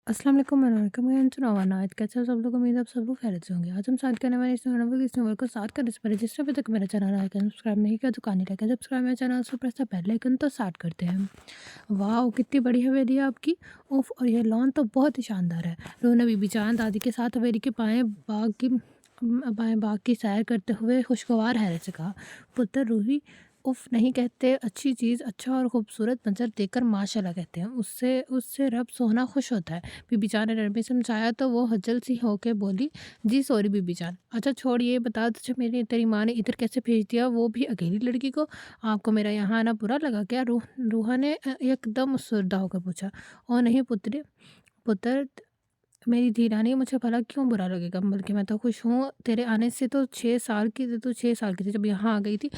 अस्सलाम वालेकुम मैं चुनाव अनायत कैसे हो सब लोग। उम्मीद है आप सब लोग खैरियत से होंगे। आज हम स्टार्ट करने वाले इस नंबर को स्टार्ट करने से पहले जिसने अभी तक मेरा चैनल लाइक एंड सब्सक्राइब नहीं किया तो कानी लाइक एंड सब्सक्राइब मेरा चैनल उसको प्रेस द बेल आइकन। तो स्टार्ट करते हैं। वाह कितनी बड़ी हवेली है आपकी। उफ और ये लॉन तो बहुत ही शानदार है। रोना बीबी चांद दादी के साथ हवेली के बाएं बाग की सैर करते हुए खुशगवार हैरत से कहा, पुत्र रूही उफ नहीं कहते, अच्छी चीज़ अच्छा और खूबसूरत मंजर देखकर माशाल्लाह कहते हैं, उससे उससे रब सोना खुश होता है। बीबी जान ने नरमी समझाया तो वो हजल सी होके बोली, जी सॉरी बीबी जान। अच्छा छोड़ ये बता, तुझे मेरी तेरी माँ ने इधर कैसे भेज दिया, वो भी अकेली लड़की को। आपको मेरा यहाँ आना बुरा लगा क्या? रूहा ने एकदम उसरदा होकर पूछा। ओ नहीं पुत्र पुत्र मेरी धीरानी, मुझे भला क्यों बुरा लगेगा, बल्कि मैं तो खुश हूँ। तेरे आने से तो 6 साल की थी, तो 6 साल की थी जब यहाँ आ गई थी।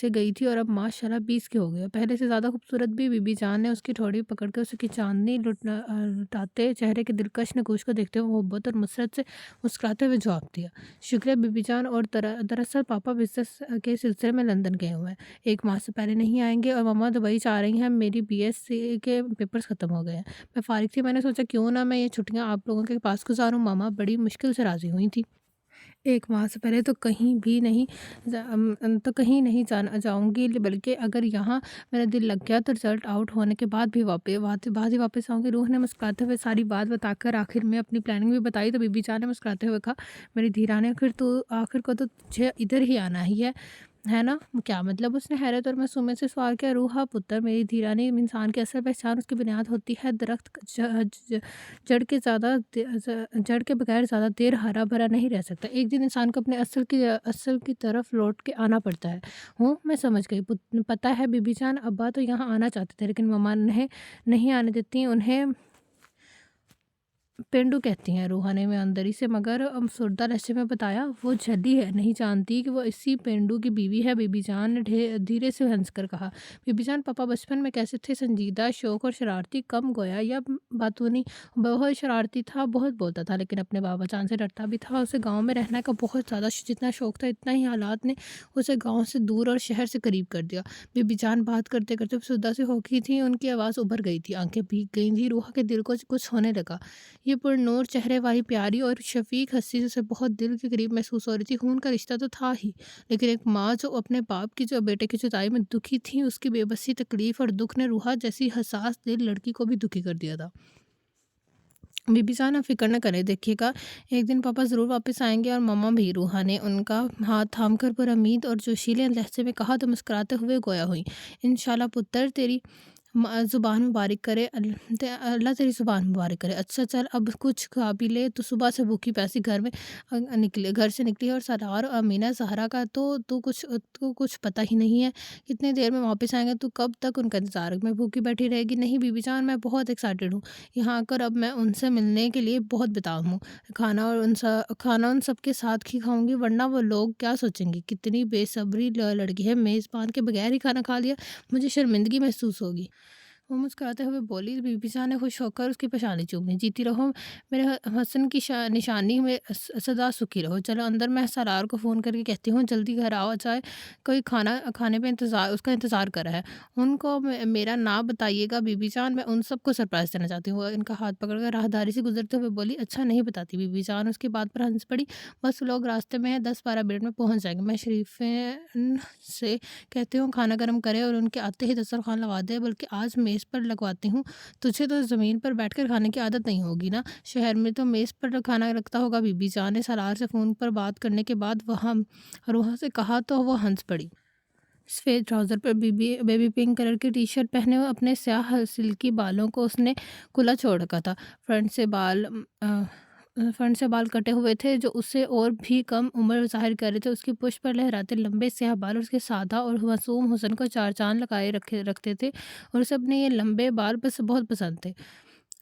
गई थी और अब माशाल्लाह 20 की हो गई है। पहले से ज़्यादा खूबसूरत भी। बीबी जान ने उसकी ठोड़ी पकड़ कर उसकी चांदनी लुटाते चेहरे के दिलकश नगोश को देखते हुए मोहब्बत और मुसरत से मुस्कुराते हुए जवाब दिया, शुक्रिया बीबी जान। और दरअसल पापा बिजनेस के सिलसिले में लंदन गए हुए हैं, 1 माह से पहले नहीं आएंगे। और मम्मा दुबई जा रही हैं, मेरी BSc के पेपर्स ख़त्म हो गए हैं। मैं फ़ारिग थी, मैंने सोचा क्यों ना मैं ये छुट्टियाँ आप लोगों के पास गुज़ारूँ। मामा बड़ी मुश्किल से राज़ी हुई थी। 1 माह से पहले तो कहीं नहीं जाऊँगी, बल्कि अगर यहाँ मेरा दिल लग गया तो रिज़ल्ट आउट होने के बाद भी बाद ही वापस आऊँगी। रूह ने मुस्कुराते हुए सारी बात बताकर आखिर में अपनी प्लानिंग भी बताई तो बीबी जान ने मुस्कुराते हुए कहा, मेरी धीरानी आखिर को तो तुझे इधर ही आना ही है ना? क्या मतलब? उसने हैरत और मासूमियत से सवाल किया। रूहा पुत्र मेरी धीरानी, इंसान की असल पहचान उसकी बुनियाद होती है। दरख्त जड़ के बगैर ज़्यादा देर हरा भरा नहीं रह सकता। एक दिन इंसान को अपने असल की तरफ लौट के आना पड़ता है। मैं समझ गई। पता है बीबी जान, अब्बा तो यहाँ आना चाहते थे लेकिन मम्मा ने नहीं आने देती। उन्हें पेंडू कहती हैं, रूहानी में अंदरी से मगर सुरदा लहजे में बताया। वो झल्ली है, नहीं जानती कि वो इसी पेंडू की बीवी है। बीबी जान ने धीरे से हंसकर कहा, बीबी जान पापा बचपन में कैसे थे, संजीदा, शौक और शरारती, कम गोया या बातूनी। बहुत शरारती था, बहुत बोलता था, लेकिन अपने बाबा जान से डरता भी था। उसे गाँव में रहने का बहुत ज़्यादा जितना शौक था, इतना ही हालात ने उसे गाँव से दूर और शहर से करीब कर दिया। बीबी जान बात करते करते सुरदा से हो गई थी, उनकी आवाज़ उभर गई थी, आंखें भीग गई थी। रूहा के दिल को कुछ होने लगा। ये पुरनूर चेहरे वाली प्यारी और शफीक हस्ती उसे बहुत दिल के करीब महसूस हो रही थी। खून का रिश्ता तो था ही, लेकिन एक माँ जो अपने बाप की जो बेटे की जुदाई में दुखी थी, उसकी बेबसी, तकलीफ और दुख ने रूहा जैसी हसास दिल लड़की को भी दुखी कर दिया था। बीबी जान आप फिक्र न करें, देखिएगा एक दिन पापा ज़रूर वापस आएंगे और मम्मा भी। रूहा ने उनका हाथ थामकर पर उम्मीद और जोशीले लहजे में कहा तो मुस्कुराते हुए गोया हुई, इंशाल्लाह पुत्र तेरी ज़ुबान मुबारक करे, अल्लाह तेरी ज़ुबान मुबारक करे। अच्छा चल अब कुछ खा पी ले, तो सुबह से भूखी प्यासी घर से निकली। और सरार और अमीना जहरा का तो कुछ पता ही नहीं है कितनी देर में वापस आएंगे। तू कब तक उनका इंतज़ार में भूखी बैठी रहेगी? नहीं बीबी जान, मैं बहुत एक्साइटेड हूँ यहाँ आकर। अब मैं उनसे मिलने के लिए बहुत बेताब हूँ। खाना उन सबके साथ ही खाऊंगी, वरना वो लोग क्या सोचेंगे, कितनी बेसब्री लड़की है, मेज़बान के बगैर ही खाना खा लिया, मुझे शर्मिंदगी महसूस होगी। वो मुस्कुराते हुए बोली। बीबी जान ने खुश होकर उसकी पेशानी चूमी, जीती रहो मेरे हसन की निशानी में, सदा सुखी रहो। चलो अंदर, मैं सरार को फ़ोन करके कहती हूँ जल्दी घर आओ जाए, कोई खाना खाने पे उसका इंतज़ार कर रहा है। उनको मेरा ना बताइएगा बीबी जान, मैं उन सबको सरप्राइज़ देना चाहती हूँ। वो इनका हाथ पकड़कर राहदारी से गुजरते हुए बोली, अच्छा नहीं बताती बीबी जान। उसकी बात पर हंस पड़ी। बस लोग रास्ते में है, 10-12 मिनट में पहुँच जाएंगे। मैं शरीफेन से कहती हूँ खाना गर्म करे और उनके आते ही दस्तरखान लगा दे, बल्कि आज मेज़ पर लगवाती हूँ। तुझे तो ज़मीन पर बैठकर खाने की आदत नहीं होगी ना, शहर में तो मेज़ पर खाना लगता होगा। बीबी जान ने सरार से फ़ोन पर बात करने के बाद वहाँ रूहा से कहा तो वो हंस पड़ी। सफ़ेद ट्राउज़र पर बेबी पिंक कलर की टी-शर्ट पहने हुए अपने स्याह सिल्की बालों को उसने खुला छोड़ रखा था। फ्रंट से बाल कटे हुए थे जो उससे और भी कम उम्र ज़ाहिर कर रहे थे। उसकी पुष्ट पर लहराते लंबे स्याह बाल उसके सादा और मासूम हुस्न को चार चाँद लगाए रखते थे, और उसे अपने ये लंबे बाल बस बहुत पसंद थे।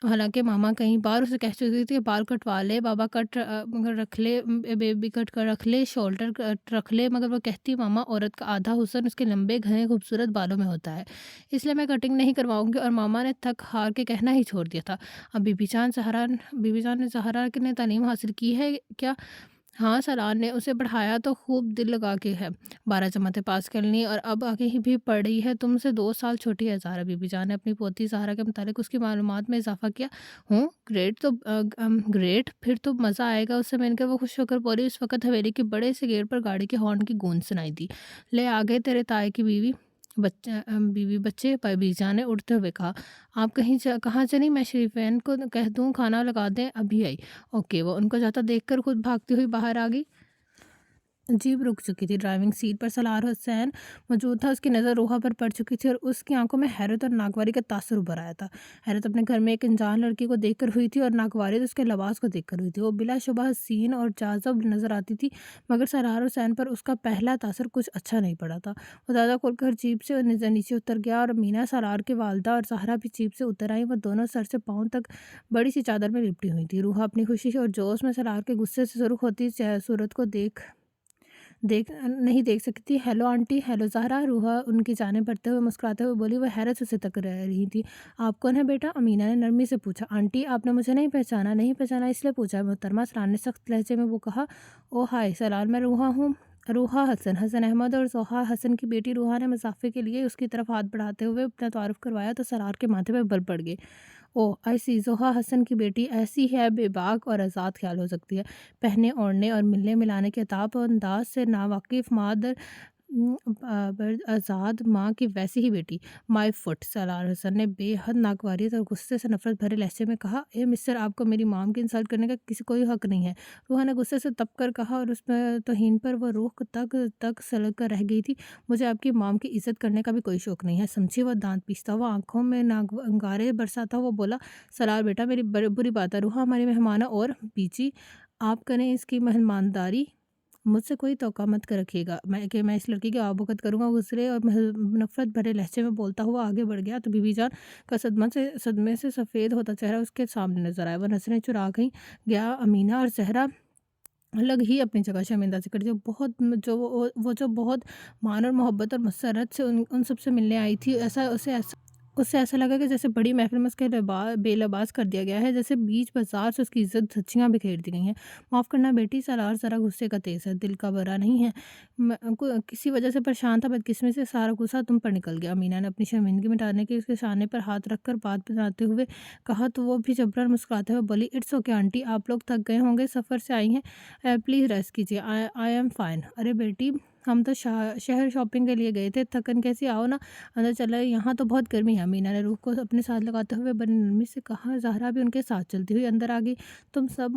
हालाँकि मामा कई बार उसे कह चुकी थी कि बाल कटवा ले, बाबा मगर रख ले, बेबी कट कर रख ले, शोल्डर कट रख ले, मगर वो कहती मामा औरत का आधा हुस्न उसके लंबे घने खूबसूरत बालों में होता है, इसलिए मैं कटिंग नहीं करवाऊँगी। और मामा ने थक हार के कहना ही छोड़ दिया था। अब बीबी जान ने ज़हरा ने तालीम हासिल की है क्या? हाँ, सलार ने उसे पढ़ाया तो खूब दिल लगा के है। 12 जमातें पास कर लीं और अब आगे ही भी पढ़ रही है। तुमसे 2 साल छोटी है ज़ाहरा। बीबी जान ने अपनी पोती ज़ाहरा के मुतालिक उसकी मालूमात में इज़ाफ़ा किया। हूँ, ग्रेट तो ग्रेट, फिर तो मज़ा आएगा उससे मिलकर। वो खुश होकर बोली। उस वक़्त हवेली के बड़े से गेट पर गाड़ी के हॉर्न की गूंज सुनाई दी। ले आ गए तेरे ताए की बीवी। बीवी बच्चे, पर बीजा ने उठते हुए कहा। आप कहाँ चली? मैं शरीफैन को कह दूँ खाना लगा दें, अभी आई। ओके। वो उनको जाता देखकर खुद भागती हुई बाहर आ गई। जीप रुक चुकी थी। ड्राइविंग सीट पर सलार हुसैन मौजूद था। उसकी नज़र रोहा पर पड़ चुकी थी और उसकी आंखों में हैरत और नागवारी का तासुर उभर आया था। हैरत अपने घर में एक अनजान लड़की को देखकर हुई थी और नागवारी तो उसके लिबास को देखकर हुई थी। वो बिलाशुबह हसीन और जाज़ब नज़र आती थी, मगर सलार हुसैन पर उसका पहला तासर कुछ अच्छा नहीं पड़ा था। वो दादा खोलकर जीप से नीचे उतर गया और मीना, सलार की वालदा और ज़हरा भी जीप से उतर आई। वो दोनों सर से पाँव तक बड़ी सी चादर में लिपटी हुई थी। रूहा अपनी खुशी और जोश में सलार के गुस्से से सुर्ख होती सूरत को नहीं देख सकती थी। Hello aunty. हेलो ज़हरा। रूहा उनकी जानिब बढ़ते हुए मुस्कुराते हुए बोली। वह हैरत से उसे तक रही थी। आप कौन है बेटा? अमीना ने नरमी से पूछा। आंटी, आपने मुझे नहीं पहचाना? नहीं पहचाना इसलिए पूछा है मोहतरमा, सलार ने सख्त लहजे में वो कहा। ओ हाय सलार, मैं रूहा हूँ। रूहा हसन। हसन अहमद और जोहा हसन की बेटी। रूहा ने मुसाफे के लिए उसकी तरफ हाथ बढ़ाते हुए अपना तारुफ करवाया तो सलार के माथे पर बल पड़ गए। ओह! आई सी, ज़ोहा हसन की बेटी ऐसी है, बेबाक और आज़ाद ख़्याल हो सकती है। पहनने, ओढ़ने और मिलने-मिलाने के अताप और अंदाज़ से नावाकिफ़ मादर पर आज़ाद माँ की वैसी ही बेटी। My foot. सलार हसन ने बेहद नागवारियत और गुस्से से नफ़रत भरे लहजे में कहा। ए मिस्टर, आपको मेरी मॉम की इंसल्ट करने का किसी कोई हक़ नहीं है। रूहा ने गुस्से से तप कर कहा और उस पर तौहीन पर वो रूह तक तक सलग कर रह गई थी। मुझे आपकी मॉम की इज़्ज़त करने का भी कोई शौक़ नहीं है, समझी? वो दाँत पीसता हुआ, आँखों में अंगारे बरसाता हुआ बोला। सलार बेटा, मेरी बुरी बात है। रूहा हमारी मेहमान है और बीजी, आप करें इसकी मेहमानदारी। मुझसे कोई तोक़ा मत कर रखिएगा मैं इस लड़की की आबोकत करूँगा। गुस्से और नफ़रत भरे लहजे में बोलता हुआ आगे बढ़ गया तो बीबी जान का सदमे से सफ़ेद होता चेहरा उसके सामने नज़र आया। वह नज़रें चुरा गया। अमीना और ज़हरा अलग ही अपनी जगह शर्मिंदा सी खड़ी थी। वो जो बहुत मान और मोहब्बत और मसरत से उन सब से मिलने आई थी, उससे ऐसा लगा कि जैसे बड़ी महफ़िल में उसके बेलबास कर दिया गया है, जैसे बीच बाज़ार से उसकी इज़्ज़त धज्जियाँ बिखेर दी गई हैं। माफ़ करना बेटी, सलार ज़रा गुस्से का तेज़ है, दिल का बड़ा नहीं है। मैं किसी वजह से परेशान था, बदकिस्मती से सारा गुस्सा तुम पर निकल गया। मीना ने अपनी शर्मिंदगी मिटाने के उसके शाने पर हाथ रखकर बात बनाते हुए कहा तो वो भी जबरन मुस्कुराते हुए बोली। इट्स ओके आंटी, आप लोग थक गए होंगे, सफ़र से आई हैं, प्लीज़ रेस्ट कीजिए। I am fine. अरे बेटी, हम तो शहर शॉपिंग के लिए गए थे, थकन कैसी, आओ ना अंदर चला। यहाँ तो बहुत गर्मी है। मीना ने रूह को अपने साथ लगाते हुए बड़ी नरमी से कहा। ज़हरा भी उनके साथ चलती हुई अंदर आ गई। तुम सब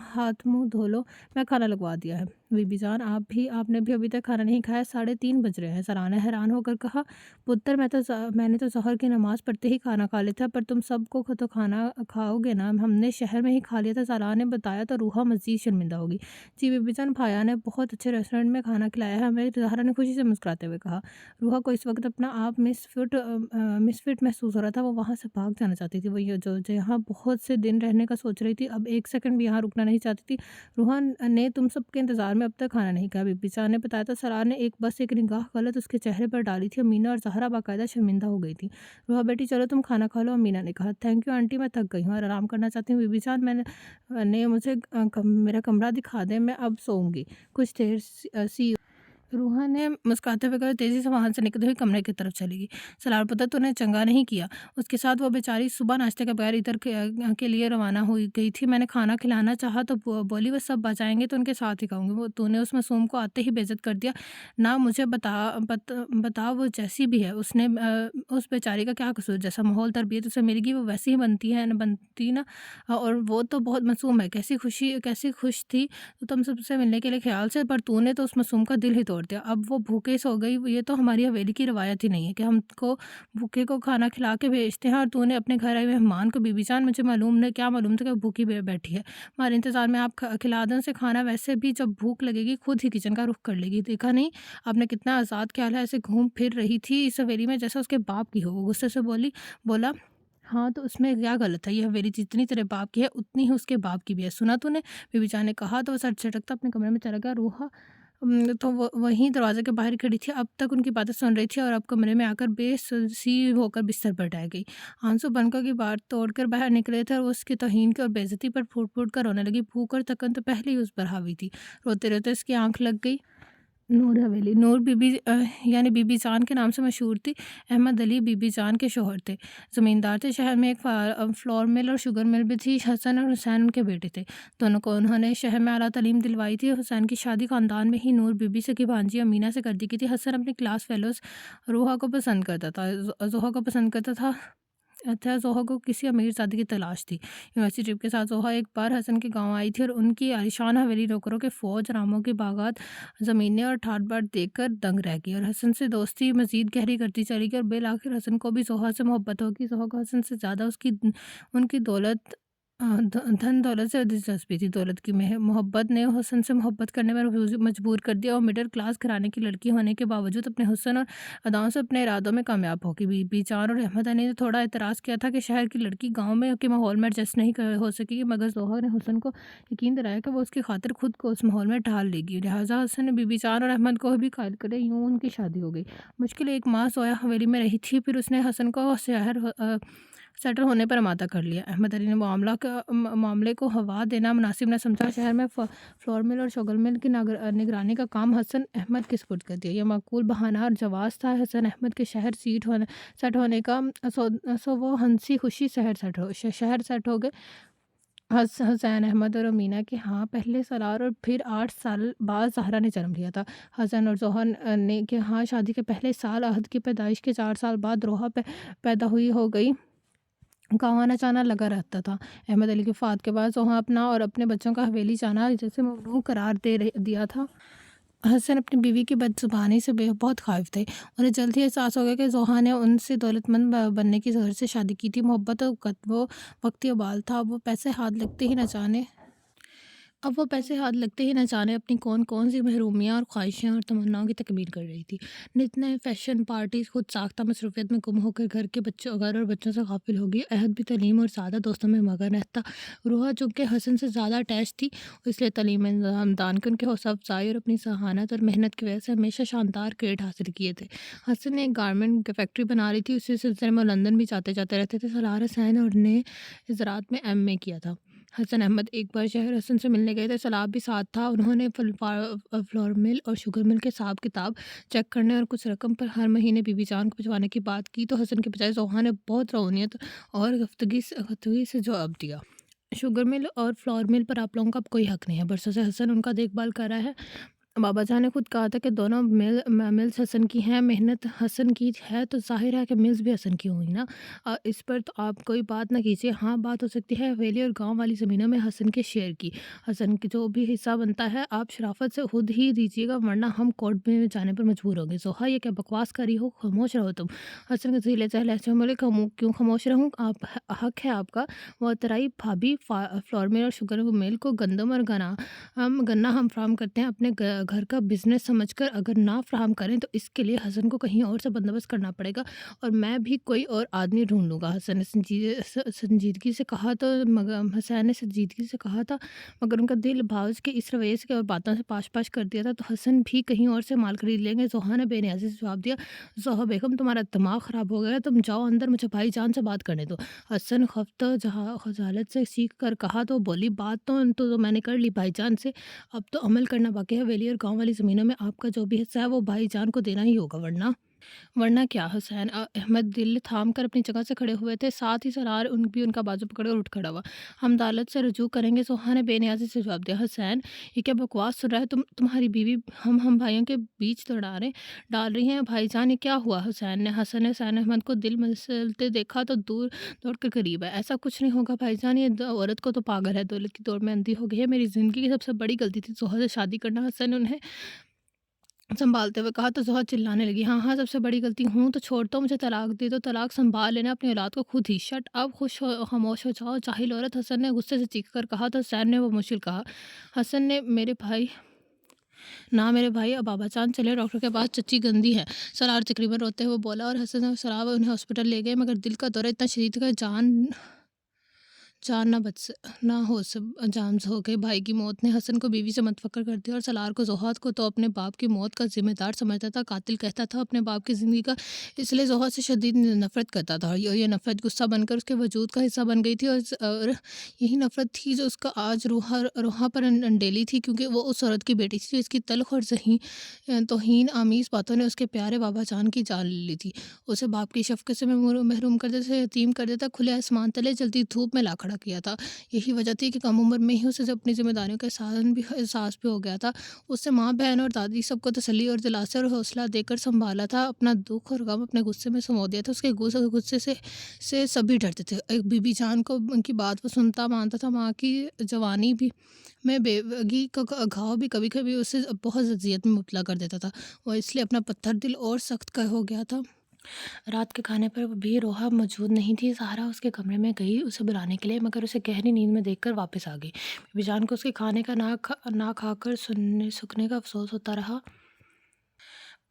हाथ मुँह धो लो, मैं खाना लगवा दिया है। बीबी जान, आपने भी अभी तक खाना नहीं खाया, 3:30 बज रहे हैं। सराहना हैरान होकर कहा। पुत्र, मैंने तो ज़ोहर की नमाज़ पढ़ते ही खाना खा लिया था, पर तुम सबको तो खाना खाओगे ना? हमने शहर में ही खा लिया था। सराह ने बताया तो रूहा मज़ीद शर्मिंदा होगी। जी बीबी जान, भाया ने बहुत अच्छे रेस्टोरेंट में खाना खिलाया है हमें। ज़हरा ने खुशी से मुस्कुराते हुए कहा। रूहा को इस वक्त अपना आप मिसफिट महसूस हो रहा था। वो वहाँ से भाग जाना चाहती थी। वो ये जो जहाँ बहुत से दिन रहने का सोच रही थी, अब एक सेकंड भी यहाँ रुकना नहीं चाहती थी। रूहा ने तुम सबके इंतज़ार में अब तक खाना नहीं खाया। बीबी जान ने बताया था। सरार ने एक निगाह गलत उसके चेहरे पर डाली थी। अमीना और ज़हरा बाकायदा शर्मिंदा हो गई थी। रूहा बेटी, चलो तुम खाना खा लो। अमीना ने कहा। थैंक यू आंटी, मैं थक गई हूँ और आराम करना चाहती हूँ। बीबी जान, मुझे मेरा कमरा दिखा दें, मैं अब सोऊंगी। कुछ देर सी रूहा ने मुस्कुराते हुए कहा। तेज़ी से वहाँ से निकलते हुए कमरे की तरफ चली गई। सलार पुत्र, तूने चंगा नहीं किया। उसके साथ वो बेचारी सुबह नाश्ते के बगैर इधर के लिए रवाना हुई गई थी। मैंने खाना खिलाना चाहा तो बोली वो सब बचाएंगे तो उनके साथ ही खाऊंगी। वो तूने उस मासूम को आते ही बेइज्जत कर दिया ना। मुझे बता वो जैसी भी है, उसने उस बेचारी का क्या कसूर? जैसा माहौल तरबियत उसे मिलेगी वो वैसी ही बनती ना। और वो तो बहुत मासूम है। कैसी खुश थी तो तुम सबसे मिलने के लिए ख्याल से, पर तूने तो उस मासूम का दिल ही तोड़ दिया। अब वो भूखे सो गई। ये तो हमारी हवेली की रवायत ही नहीं है कि हमको भूखे को खाना खिला के भेजते हैं, और तूने अपने घर आए मेहमान को। बीबी जान, मुझे क्या मालूम था कि वो भूखी बैठी है। हमारे इंतज़ार में आप खिला दें उसे खाना। वैसे भी जब भूख लगेगी खुद ही किचन का रुख कर लेगी। देखा नहीं आपने कितना आज़ाद ख्याल है, ऐसे घूम फिर रही थी इस हवेली में जैसा उसके बाप की हो। वो गुस्से से बोला। हाँ, तो उसमें क्या गलत है? ये हवेली जितनी तेरे बाप की है उतनी ही उसके बाप की भी है। सुना तूने? बीबी जान ने कहा तो वो सर झटकता अपने कमरे में चला गया। रूहा तो वो वहीं दरवाज़े के बाहर खड़ी थी। अब तक उनकी बातें सुन रही थी और अब कमरे में आकर बेसुसी होकर बिस्तर पर टह गई। आंसू बनकर की बात तोड़कर बाहर निकले थे और वो उसकी तौहीन की और बेइज़्ज़ती पर फूट-फूट कर रोने लगी। भूख और थकन तो पहले ही उस पर हावी थी। रोते-रोते उसकी आँख लग गई। नूर हवेली। नूर बीबी यानी बीबी जान के नाम से मशहूर थी। अहमद अली बीबी जान के शौहर थे। ज़मींदार थे। शहर में एक फ्लोर मिल और शुगर मिल भी थी। हसन और हुसैन उनके बेटे थे। दोनों को उन्होंने शहर में आला तालीम दिलवाई थी। हुसैन की शादी ख़ानदान में ही नूर बीबी से की भांजी अमीना से कर दी गई थी। हसन अपनी क्लास फेलोज़ रूहा को पसंद करता था, ज़ोहा को पसंद करता था। ज़ोहा को किसी अमीरज़ादे की तलाश थी। यूनिवर्सिटी ट्रिप के साथ ज़ोहा एक बार हसन के गाँव आई थी और उनकी आलीशान हवेली, नौकरों के फ़ौज, रामों की बागात, ज़मीनें और ठाट-बाट देखकर दंग रह गई और हसन से दोस्ती मज़ीद गहरी करती चली गई और बिलाखिर हसन को भी ज़ोहा से मोहब्बत हो गई। ज़ोहा को हसन से ज़्यादा उनकी दौलत धन दौलत से दिलचस्पी थी। दौलत की मोहब्बत ने हसन से मोहब्बत करने पर मजबूर कर दिया और मिडिल क्लास घराने की लड़की होने के बावजूद अपने हुस्न और अदाओं से अपने इरादों में कामयाब होगी। बीबी जान और अहमद अली ने थोड़ा एतराज़ किया था कि शहर की लड़की गांव में के माहौल में एडजस्ट नहीं हो सकेगी, मगर ज़ोहर ने हुसन को यकीन दिलाया कि वो उसकी खातिर खुद को उस माहौल में ढाल लेगी। लिहाजा हसन ने बीबी जान और अहमद को भी कायल करे। यूँ उनकी शादी हो गई। मुश्किल 1 माह ज़ोया हवेली में रही थी, फिर उसने हसन को शहर सेटल होने पर आमादा कर लिया। अहमद अली ने मामले को हवा देना मुनासिब न समझा। शहर में फ्लोर मिल और शुगर मिल की निगरानी का काम हसन अहमद के सुपुर्द कर दिया। यह माकूल बहाना और जवाज़ था हसन अहमद के शहर सेट होने का। सो वो हंसी खुशी शहर सेट हो गए। हुसैन अहमद और अमीना के हाँ पहले सलार और फिर 8 साल बाद ज़हरा ने जन्म लिया था। हसन और जोहर ने के हाँ शादी के पहले साल अहद की पैदाइश के 4 साल बाद रोहा पैदा हुई हो गई। गाँव आना-जाना लगा रहता था। अहमद अली की वफ़ात के बाद ज़ोहा अपना और अपने बच्चों का हवेली जाना जैसे ममनू करार दिया था। हसन अपनी बीवी की बदज़ुबानी से बहुत ख़ाइफ़ थे। उन्हें जल्द ही एहसास हो गया कि ज़ोहा ने उनसे दौलतमंद बनने की ग़र्ज़ से शादी की थी। मोहब्बत और वो वक़्ती उबाल था। अब वो पैसे हाथ लगते ही न जाने अपनी कौन-कौन सी महरूमियाँ और ख्वाहिशें और तमन्नाओं की तकमील कर रही थी। नित नए फ़ैशन, पार्टीज़, खुद साख्ता मसरूफ़ियत में गुम होकर घर और बच्चों से गाफ़िल हो गई। अहद भी तलीम और सादा दोस्तों में मगन रहता। रूहा चूँकि हसन से ज़्यादा अटैच थी, इसलिए तलीम में हमदान के उनके हौसला अफ़ज़ाई और अपनी सहानत और मेहनत की वजह से हमेशा शानदार ग्रेड हासिल किए थे। हसन ने एक गारमेंट की फैक्ट्री बना रही थी। उसी सिलसिले में लंदन भी जाते-जाते रहते थे। सलार हुसैन और ने ज़राअत में एमए किया था। हसन अहमद एक बार शहर हसन से मिलने गए थे। सलाब भी साथ था। उन्होंने फ्लोर मिल और शुगर मिल के हिसाब किताब चेक करने और कुछ रकम पर हर महीने बीबी जान को भिजवाने की बात की, तो हसन के बजाय ज़ोहा ने बहुत रऊनियत और गफ्तगी से जवाब दिया। शुगर मिल और फ्लोर मिल पर आप लोगों का अब कोई हक नहीं है। बरसों से हसन उनका देखभाल कर रहा है। बाबा जान ने खुद कहा था कि दोनों मिल्स हसन की हैं। मेहनत हसन की है तो ज़ाहिर है कि मिल्स भी हसन की हुई ना। इस पर तो आप कोई बात ना कीजिए। हाँ, बात हो सकती है हवेली और गांव वाली ज़मीनों में हसन के शेयर की। हसन की जो भी हिस्सा बनता है आप शराफत से खुद ही दीजिएगा, वरना हम कोर्ट में जाने पर मजबूर होंगे। ज़ोहा, ये क्या बकवास कर रही हो? खामोश रहो तुम। हसन के ज़ीले ज़हर लहजे में बोले, क्यों खामोश रहूँ? आप हक है आपका। मोहतराई भाभी फ्लोर मिल और शुगर मिल को गंदम और गन्ना हम फराहम करते हैं अपने घर का बिज़नेस समझकर। अगर ना फराहम करें तो इसके लिए हसन को कहीं और से बंदोबस्त करना पड़ेगा और मैं भी कोई और आदमी ढूंढ लूँगा। संजीदगी से कहा तो मगर हुसैन ने संजीदगी से कहा था, मगर उनका दिल भावज के इस रवैये से और बातों से पाश-पाश कर दिया था, तो हसन भी कहीं और से माल खरीद लेंगे। ज़ोहा ने बेनियाज़ी से जवाब दिया, ज़ोहा बेगम, तुम्हारा दिमाग ख़राब हो गया है, तुम जाओ अंदर, मुझे भाईजान से बात करने दो। हसन खजालत से सीख कर कहा तो बोली, बात तो मैंने कर ली भाईजान से, अब तो अमल करना बाकी है। हवेली और गाँव वाली ज़मीनों में आपका जो भी हिस्सा है वो भाईजान को देना ही होगा, वरना क्या। हुसैन अहमद दिल थाम कर अपनी जगह से खड़े हुए थे। साथ ही सरार उनका बाजू पकड़कर उठ खड़ा हुआ। हम अदालत से रुजू करेंगे। सोहा ने बेनियाजी से जवाब दिया। हुसैन, ये क्या बकवास सुन रहा है? तुम्हारी बीवी हम भाइयों के बीच दरारें डाल रही हैं। भाईजान, ये क्या हुआ? हसन ने हुसैन अहमद को दिल मसलते देखा तो दूर दौड़ कर करीब है। ऐसा कुछ नहीं होगा भाईजान, ये औरत को तो पागल है, दौलत की दौड़ में अंधी हो गई है। मेरी ज़िंदगी की सबसे बड़ी गलती थी जोहा से शादी करना। हसन ने उन्हें संभालते हुए कहा तो ज़ोहर चिल्लाने लगी, हाँ हाँ, सबसे बड़ी गलती हूँ तो छोड़ दो, मुझे तलाक दे दो, तलाक संभाल लेना अपनी औलाद को खुद ही। शट अब खामोश हो जाओ जाहिल औरत, हसन ने गुस्से से चीख कर कहा तो हुसैन ने वो मुश्किल कहा। हसन ने, मेरे भाई अब बाबा चांद चले डॉक्टर के पास, चच्ची गंदी है। सलार तकरीबन रोते हुए बोला और हसन और सराब उन्हें हॉस्पिटल ले गए, मगर दिल का दौरा इतना शदीद का जान जान ना हो सब अनजान हो गए। भाई की मौत ने हसन को बीवी से मुतफ़क्र कर दिया और सलार को ज़ोहद को तो अपने बाप की मौत का ज़िम्मेदार समझता था। कातिल कहता था अपने बाप की ज़िंदगी का, इसलिए ज़ोहद से शदीद नफ़रत करता था और ये नफ़रत गुस्सा बनकर उसके वजूद का हिस्सा बन गई थी। और यही नफ़रत थी जो उसका आज रूहा रूहा पर अंडेली थी, क्योंकि वो उस औरत की बेटी थी जो इसकी तल्ख़ और तौहीन आमीज़ बातों ने उसके प्यारे बाबा जान की जान ले ली थी। उसे बाप की शफ़क़त से महरूम कर देता, यतीम कर देता, खुले आसमान तले जलती धूप में ला खड़ा किया था। यही वजह थी कि कम उम्र में ही उसे अपनी ज़िम्मेदारियों का एहसास भी हो गया था। उससे माँ, बहन और दादी सबको तसल्ली और दिलासा और हौसला देकर सँभाला था। अपना दुःख और गम अपने गुस्से में समो दिया था। उसके गुस्से से सभी डरते थे। एक बीबी जान को उनकी बात वो सुनता मानता था। माँ की जवानी भी में बेवगी का घाव भी कभी-कभी उसे बहुत अज़ियत में मुब्तला कर देता था। और इसलिए अपना पत्थर दिल और सख्त का हो गया था। रात के खाने पर भी रोहा मौजूद नहीं थी। सहारा उसके कमरे में गई उसे बुलाने के लिए, मगर उसे गहरी नींद में देखकर वापस आ गई। बीबी जान को उसके खाने का ना खाकर सूखने का अफ़सोस होता रहा।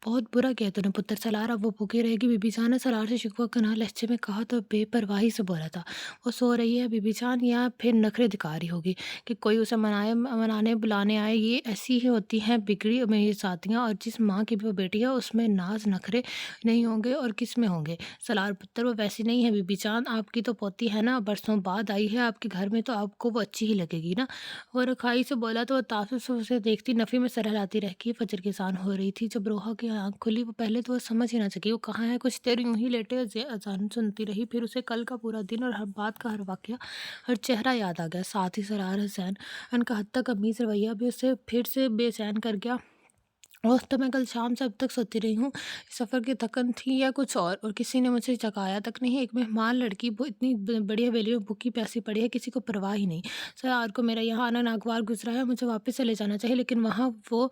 बहुत बुरा किया तूने पुत्र सलार, अब वो भूखी रहेगी। बीबी जान ने सलार से शिकवा कनार लहजे में कहा तो बेपरवाही से बोला था। वो सो रही है बीबी जान, या फिर नखरे दिखा रही होगी कि कोई उसे मनाने बुलाने आए। ये ऐसी ही होती हैं बिगड़ी मेरी साथियाँ, और जिस माँ की भी वो बेटी है उसमें नाज नखरे नहीं होंगे और किस में होंगे। सलार पुत्र वो वैसी नहीं है बीबी जान, आपकी तो पोती है ना, बरसों बाद आई है आपके घर में, तो आपको वो अच्छी ही लगेगी ना। वो रखाई से बोला तो वो तासुस से उसे देखती नफ़ी में सर हिलाती रह गई। फजर की अज़ान हो रही थी जब रोहा की आँख खुली। वो पहले तो वो समझ ही ना सकी वो कहाँ है। कुछ देर यूं ही लेटे अज़ान सुनती रही। फिर उसे कल का पूरा दिन और हर बात का हर वाक़या, हर चेहरा याद आ गया। साथ ही सरार हुसैन का हद तक अमीज़ रवैया भी उसे फिर से बेचैन कर गया। और तो मैं कल शाम से अब तक सोती रही हूँ, सफ़र की थकन थी या कुछ और किसी ने मुझे जगाया तक नहीं। एक मेहमान लड़की वो इतनी बड़ी हवेली में भूखी प्यासी पड़ी है, किसी को परवाह ही नहीं। सर को मेरा यहाँ आना नागवार गुजरा है, मुझे वापस चले जाना चाहिए, लेकिन वहाँ वो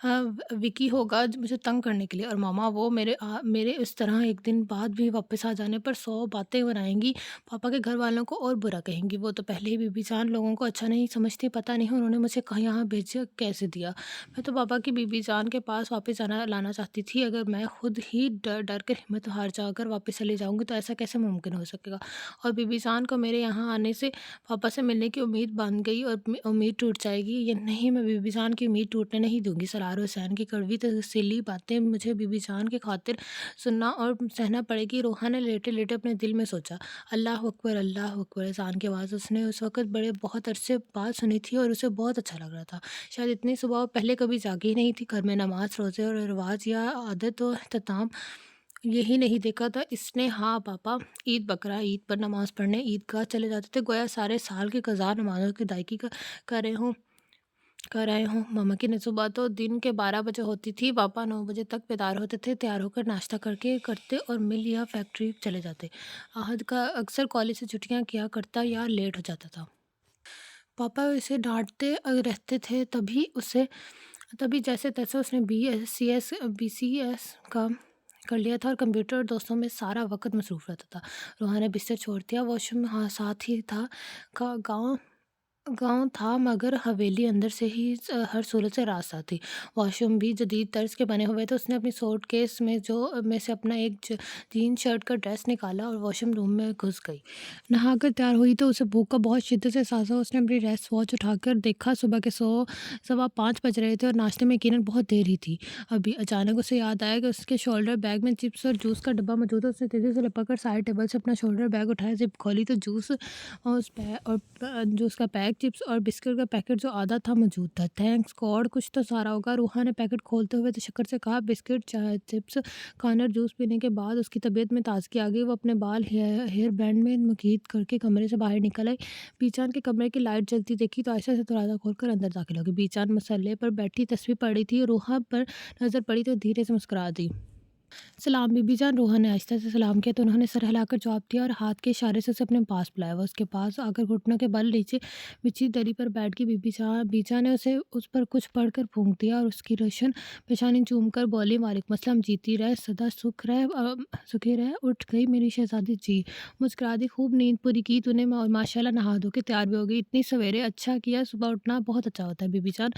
विकी होगा मुझे तंग करने के लिए, और मामा वो मेरे इस तरह एक दिन बाद भी वापस आ जाने पर 100 बातें बनाएंगी। पापा के घर वालों को और बुरा कहेंगी। वो तो पहले ही बीबी जान लोगों को अच्छा नहीं समझती। पता नहीं उन्होंने मुझे कहाँ यहाँ भेज कैसे दिया। मैं तो पापा की बीबी जान के पास वापस लाना चाहती थी। अगर मैं खुद ही डर डर कर हिम्मत हार जाकर वापस चली जाऊंगी तो ऐसा कैसे मुमकिन हो सकेगा। और बीबी जान को मेरे यहाँ आने से पापा से मिलने की उम्मीद बन गई और उम्मीद टूट जाएगी। ये नहीं, मैं बीबी जान की उम्मीद टूटने नहीं दूंगी। सलार हुसैन की कड़वी तसल्ली बातें मुझे बीबी जान की खातिर सुनना और सहना पड़ेगी। रोहा ने लेटे लेटे अपने दिल में सोचा। अल्लाह अकबर, अल्लाह अकबर। अज़ान की आवाज़ उसने उस वक़्त बहुत अरसे बाद सुनी थी और उसे बहुत अच्छा लग रहा था। शायद इतनी सुबह वो पहले कभी जागी नहीं थी। घर में नमाज़, रोज़े और रिवाज या आदत और इख्तिताम यही नहीं देखा था इसने। हाँ पापा, ईद पर नमाज़ पढ़ने ईदगाह चले जाते थे, गोया सारे साल की क़ज़ा नमाज़ों की अदायगी कर रहे हों कर आए हों। मामा की सुबह तो दिन के 12 बजे होती थी। पापा 9 बजे तक बेदार होते थे, तैयार होकर नाश्ता करते और मिल या फैक्ट्री चले जाते। आहद का अक्सर कॉलेज से छुट्टियाँ किया करता या लेट हो जाता था। पापा इसे डाँटते रहते थे, तभी जैसे-तैसे उसने बीसीएस का कर लिया था और कंप्यूटर और दोस्तों में सारा वक़्त मसरूफ़ रहता था। रोहा ने बिस्तर छोड़ दिया, वॉशरूम हाँ साथ ही था। का गाँव गाँव था, मगर हवेली अंदर से ही हर सूरत से रास्ता थी। वॉशरूम भी जदीद तर्ज के बने हुए थे। उसने अपनी सूटकेस में से अपना एक जीन शर्ट का ड्रेस निकाला और वॉशरूम रूम में घुस गई। नहाकर तैयार हुई तो उसे भूख का बहुत शिद्दत से एहसास हुआ। उसने अपनी रेस्ट वॉच उठाकर देखा, सुबह के 5:15 बज रहे थे और नाश्ते में यकीनन बहुत देर ही थी। अभी अचानक उसे याद आया कि उसके शोल्डर बैग में चिप्स और जूस का डब्बा मौजूद है। उसने तेज़ी से लपक कर साइड टेबल से अपना शोल्डर बैग उठाया, जिप खोली तो जूस और जूस का पैक, चिप्स और बिस्किट का पैकेट जो आधा था मौजूद था। थैंक्स गॉड, कुछ तो सारा होगा। रूहा ने पैकेट खोलते हुए तशक्कुर से कहा। बिस्किट, चाय, चिप्स खाने और जूस पीने के बाद उसकी तबीयत में ताजगी आ गई। वो अपने बाल हेयर बैंड में मुकीद करके कमरे से बाहर निकल आई। बीचान के कमरे की लाइट जलती देखी तो आयशा से दरवाज़ा खोलकर अंदर दाखिल हो गई। बीचान मसल्ले पर बैठी तस्वीर पड़ी थी। रूहा पर नज़र पड़ी तो धीरे से मुस्कुरा दी। सलाम बीबी जान। रोहन ने आहिस्ता से सलाम किया तो उन्होंने सर हिलाकर जवाब दिया और हाथ के इशारे से उसे अपने पास बुलाया। वह उसके पास आकर घुटनों के बल नीचे बिछी दरी पर बैठ गई। बीजा ने उसे उस पर कुछ पढ़कर फूंक दिया और उसकी रोशन पेशानी चूम कर बोली, वालेकुम अस्सलाम, जीती रहे, सदा सुखी रहे। उठ गई मेरी शहजादी जी, मुस्कुरा दी। खूब नींद पूरी की तूने और माशाल्लाह नहा धो के तैयार भी हो गई इतनी सवेरे। अच्छा किया, सुबह उठना बहुत अच्छा होता है बीबी जान।